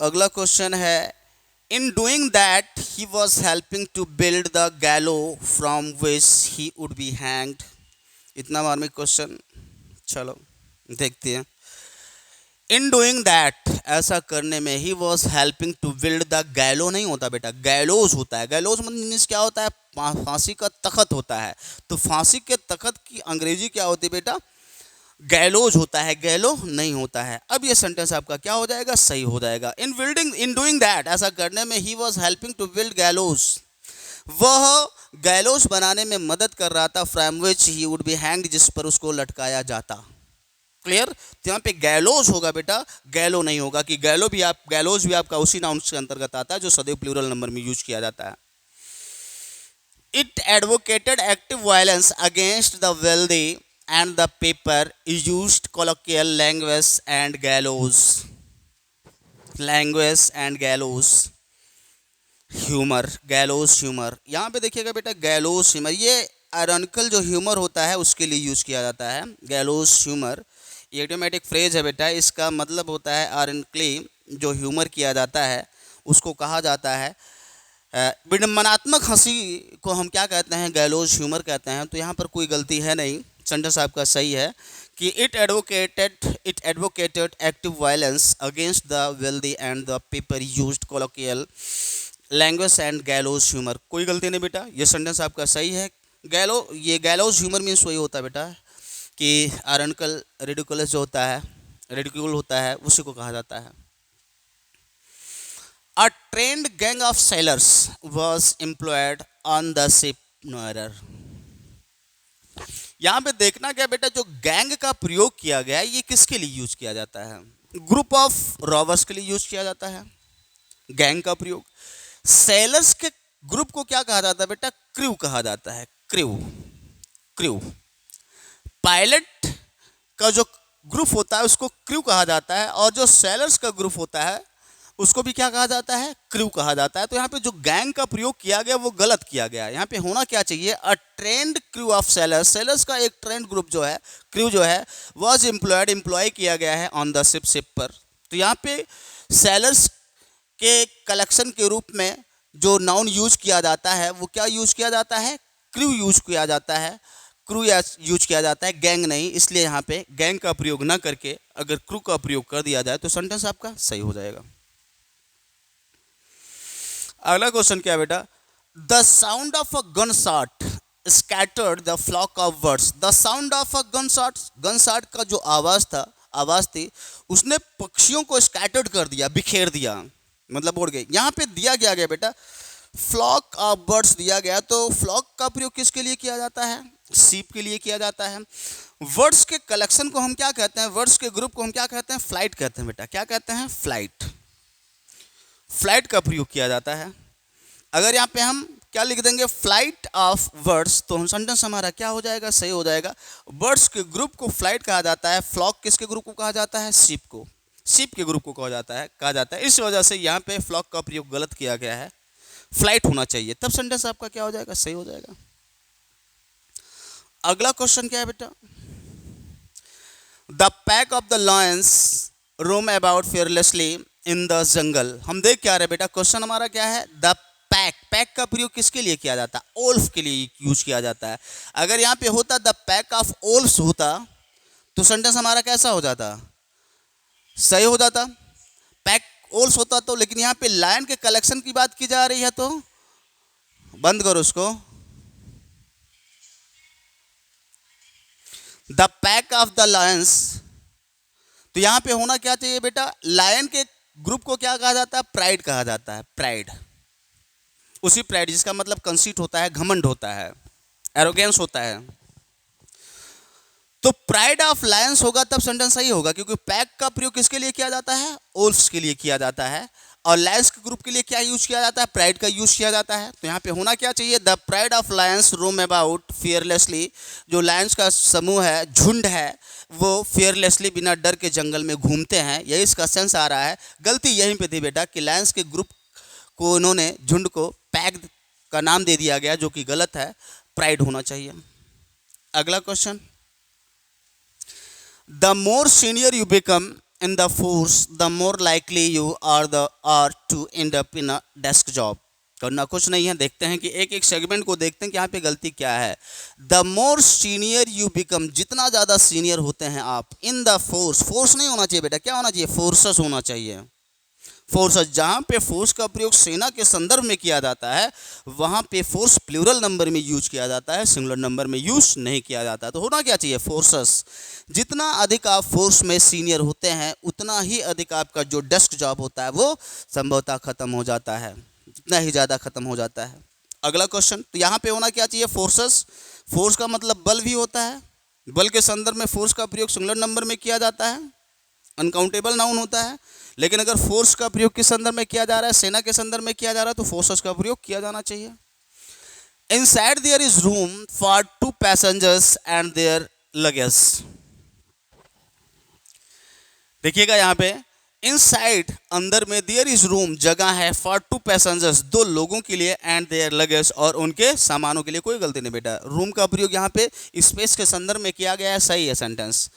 अगला क्वेश्चन है, in doing that he was helping to build the gallows from which he would be hanged. इतना मार्मिक क्वेश्चन, चलो देखते हैं। इन डूइंग दैट, ऐसा करने में, he was helping to build the gallow नहीं होता बेटा, गैलोज होता है। गैलोज मतलब क्या होता है, फांसी का तख्त होता है। तो फांसी के तख्त की अंग्रेजी क्या होती है बेटा, गैलोज होता है, गैलो नहीं होता है। अब ये सेंटेंस आपका क्या हो जाएगा, सही हो जाएगा। इन डूइंग दैट, ऐसा करने में, he was helping to build gallows, वह गैलोज बनाने में मदद कर रहा था, from which he would be hanged, जिस पर उसको लटकाया जाता। क्लियर। तो यहाँ पे गैलोज होगा बेटा, गैलो नहीं होगा, कि गैलोज भी आपका उसी नाउन के अंतर्गत आता है जो सदैव प्लूरल नंबर में यूज किया जाता है। It advocated active violence against the wealthy and the paper used colloquial language and gallows humor, gallows humor। यहाँ पे देखिएगा बेटा, gallows humor ये आयरनिकल जो ह्यूमर होता है उसके लिए यूज किया जाता है। gallows humor ये ऑटोमेटिक फ्रेज है बेटा, इसका मतलब होता है आयरनिकली जो ह्यूमर किया जाता है उसको कहा जाता है, विडंबनात्मक हंसी को हम क्या कहते हैं, गैलोज ह्यूमर कहते हैं। तो यहाँ पर कोई गलती है नहीं, सेंटेंस आपका सही है कि it advocated active violence against the wealthy and the people used colloquial language and gallows humour. कोई गलती नहीं बेटा, ये सेंटेंस आपका सही है। ये गैलोज ह्यूमर मीन्स वही होता है बेटा कि आयरनिकल रिडिकुलस जो होता है, रिडिक्यूल होता है, उसी को कहा जाता है। A trained gang of sailors was employed on the ship Noarer। यहाँ पे देखना क्या बेटा, जो गैंग का प्रयोग किया गया है ये किसके लिए यूज किया जाता है? ग्रुप ऑफ रॉबर्स के लिए यूज किया जाता है गैंग का प्रयोग। सेलर्स के ग्रुप को क्या कहा जाता है बेटा? क्रू कहा जाता है, क्रू। क्रू। पायलट का जो ग्रुप होता है उसको क्रू कहा जाता है, और जो सेलर्स का ग्रुप होता है उसको भी क्या कहा जाता है? क्रू कहा जाता है। तो यहाँ पे जो गैंग का प्रयोग किया गया वो गलत किया गया। यहाँ पे होना क्या चाहिए? A trend crew of sellers. Sellers का एक ट्रेंड ग्रुप जो है, क्रू जो है, वॉज एम्प्लॉयड, एम्प्लॉय किया गया है ऑन द शिप, शिप पर। तो यहाँ पे सेलर्स के कलेक्शन के रूप में जो नाउन यूज किया जाता है वो क्या यूज किया जाता है? क्रू यूज किया जाता है, क्रू यूज किया जाता है, गैंग नहीं। इसलिए यहाँ पे गैंग का प्रयोग ना करके अगर क्रू का प्रयोग कर दिया जाए तो सेंटेंस आपका सही हो जाएगा। अगला क्वेश्चन क्या है बेटा? The sound of a gun shot scattered the flock of birds. The sound of a gun shot, gun shot का जो आवाज थी उसने पक्षियों को स्कैटर्ड कर दिया, बिखेर दिया, मतलब उड़ गए। यहाँ पे दिया गया बेटा फ्लॉक ऑफ बर्ड्स दिया गया, तो फ्लॉक का प्रयोग किसके लिए किया जाता है? शीप के लिए किया जाता है। वर्ड्स के कलेक्शन को हम क्या कहते हैं? वर्ड्स के ग्रुप को हम क्या कहते हैं? फ्लाइट कहते हैं बेटा। क्या कहते हैं? फ्लाइट। फ्लाइट का प्रयोग किया जाता है। अगर यहाँ पे हम क्या लिख देंगे? फ्लाइट ऑफ बर्ड्स, तो सेंटेंस हमारा क्या हो जाएगा? सही हो जाएगा। बर्ड्स के ग्रुप को फ्लाइट कहा जाता है। फ्लॉक किसके ग्रुप को कहा जाता है? शीप को, शीप के ग्रुप को कहा जाता है। इस वजह से यहाँ पे फ्लॉक का प्रयोग गलत किया गया है, फ्लाइट होना चाहिए, तब सेंटेंस आपका क्या हो जाएगा? सही हो जाएगा। अगला क्वेश्चन क्या है बेटा? The pack of the lions roam about fearlessly in the jungle. हम देख क्या रहे बेटा? क्वेश्चन हमारा क्या है? The pack. पैक का प्रयोग किसके लिए किया जाता है? ओल्फ के लिए यूज किया जाता है। अगर यहाँ पे होता द पैक ऑफ ओल्फ्स होता तो सेंटेंस हमारा कैसा हो जाता? सही हो जाता। पैक ओल्स होता तो, लेकिन यहाँ पे लायन के कलेक्शन की बात की जा रही है तो बंद करो उसको। The pack of the Lions, तो यहाँ पे होना क्या चाहिए बेटा? लायन के ग्रुप को क्या कहा जाता है? प्राइड कहा जाता है, प्राइड। उसी प्राइड जिसका मतलब कंसीट होता है, घमंड होता है, एरोगेंस होता है। तो प्राइड ऑफ लायंस होगा तब सेंटेंस सही होगा, क्योंकि पैक का प्रयोग किसके लिए किया जाता है? ओल्फ्स के लिए किया जाता है। और लायंस के ग्रुप के लिए क्या यूज किया जाता है? प्राइड का यूज किया जाता है। तो यहाँ पे होना क्या चाहिए? The pride of lions roam about fearlessly. जो लायंस का समूह है, झुंड है, वो फियरलेसली बिना डर के जंगल में घूमते हैं, यही इसका सेंस आ रहा है। गलती यहीं पे थी बेटा कि लायंस के ग्रुप को उन्होंने, झुंड को पैक का नाम दे दिया गया, जो कि गलत है, प्राइड होना चाहिए। अगला question, the more senior you become in the force, the more likely you are to end up in a desk job। करना कुछ नहीं है, देखते हैं कि एक एक सेगमेंट को देखते हैं कि यहाँ पे गलती क्या है। The more senior you become, जितना ज़्यादा सीनियर होते हैं आप, इन द फोर्स, फोर्स नहीं होना चाहिए बेटा, क्या होना चाहिए? फोर्सेस होना चाहिए। फोर्सेस, जहाँ पे फोर्स का प्रयोग सेना के संदर्भ में किया जाता है वहाँ पे फोर्स प्लूरल नंबर में यूज किया जाता है, सिंगुलर नंबर में यूज नहीं किया जाता। तो होना क्या चाहिए? फोर्सेस। जितना अधिक आप फोर्स में सीनियर होते हैं उतना ही अधिक आपका जो डेस्क जॉब होता है वो संभवतः खत्म हो जाता है, जितना ही ज़्यादा खत्म हो जाता है। अगला क्वेश्चन, तो यहाँ पे होना क्या चाहिए? फोर्सेस। फोर्स का मतलब बल भी होता है, बल के संदर्भ में फोर्स का प्रयोग सिंगुलर नंबर में किया जाता है, अनकाउंटेबल नाउन होता है। लेकिन अगर फोर्स का प्रयोग किस संदर्भ में किया जा रहा है? सेना के संदर्भ में किया जा रहा है, तो फोर्सेस का प्रयोग किया जाना चाहिए। Inside there is room for 2 passengers and their luggage. देखिएगा यहाँ पे इनसाइड, अंदर में, देयर इज रूम, जगह है, फॉर 2 पैसेंजर्स, 2 लोगों के लिए, एंड देयर लगेज, और उनके सामानों के लिए। कोई गलती नहीं बेटा, रूम का प्रयोग यहाँ पे स्पेस के संदर्भ में किया गया है, सही है सेंटेंस।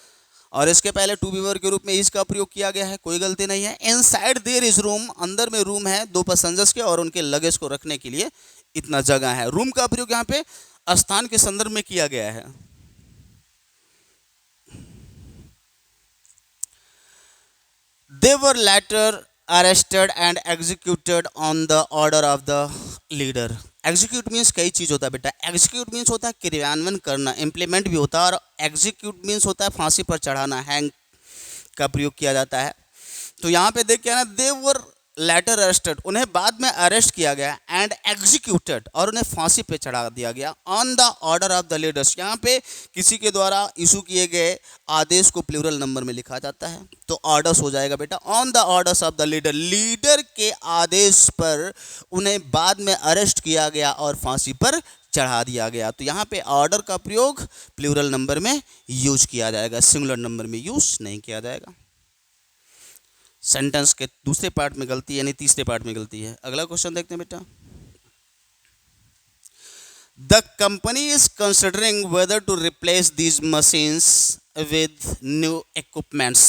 और इसके पहले टू बी वर्ब के रूप में इज का प्रयोग किया गया है, कोई गलती नहीं है। इनसाइड देयर इज रूम, अंदर में रूम है 2 पैसेंजर्स के और उनके लगेज को रखने के लिए इतना जगह है। रूम का प्रयोग यहाँ पे स्थान के संदर्भ में किया गया है। They were later arrested and executed on the order of the leader। Execute means कई चीज़ होता है बेटा। Execute means होता है क्रियान्वयन करना, implement भी होता है, और execute means होता है फांसी पर चढ़ाना, हैंग का प्रयोग किया जाता है। तो यहाँ पे देख क्या ना, they were लेटर अरेस्टेड, उन्हें बाद में अरेस्ट किया गया, एंड एग्जीक्यूटेड, और उन्हें फांसी पे चढ़ा दिया गया, on the order of the leaders. यहाँ पे किसी के द्वारा इशू किए गए आदेश को प्लूरल नंबर में लिखा जाता है, तो ऑर्डर्स हो जाएगा बेटा, on the orders of the leader, leader के आदेश पर उन्हें बाद में अरेस्ट किया गया और फांसी पर चढ़ा दिया गया। तो यहाँ पे ऑर्डर का प्रयोग प्लूरल नंबर में यूज किया जाएगा, सिंगुलर नंबर में यूज नहीं किया जाएगा। सेंटेंस के दूसरे पार्ट में गलती यानी तीसरे पार्ट में गलती है। अगला क्वेश्चन देखते हैं बेटा। The company is considering whether to replace these machines with new equipments.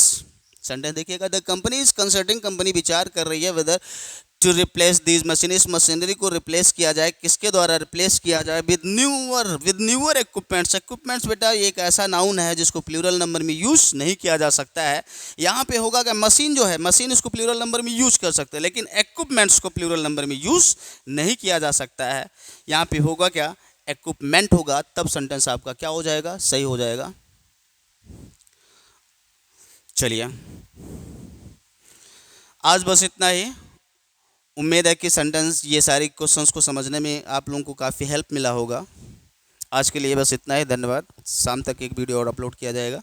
Sentence देखिएगा, the company is considering, company विचार कर रही है, whether to replace these machine, इस मशीनरी को रिप्लेस किया जाए, किसके द्वारा रिप्लेस किया जाए, विद न्यूअर इक्विपमेंट्स। इक्विपमेंट्स बेटा ये एक ऐसा नाउन है जिसको प्लूरल नंबर में यूज नहीं किया जा सकता है। यहाँ पे होगा कि मशीन जो है, मशीन इसको प्लूरल नंबर में यूज कर सकते हैं, लेकिन इक्विपमेंट्स को प्लूरल नंबर में यूज नहीं किया जा सकता है। यहाँ पे होगा क्या, इक्विपमेंट होगा, तब सेंटेंस आपका क्या हो जाएगा, सही हो जाएगा। चलिए आज बस इतना ही। उम्मीद है कि सेंटेंस ये सारे क्वेश्चंस को समझने में आप लोगों को काफ़ी हेल्प मिला होगा। आज के लिए बस इतना ही, धन्यवाद। शाम तक एक वीडियो और अपलोड किया जाएगा।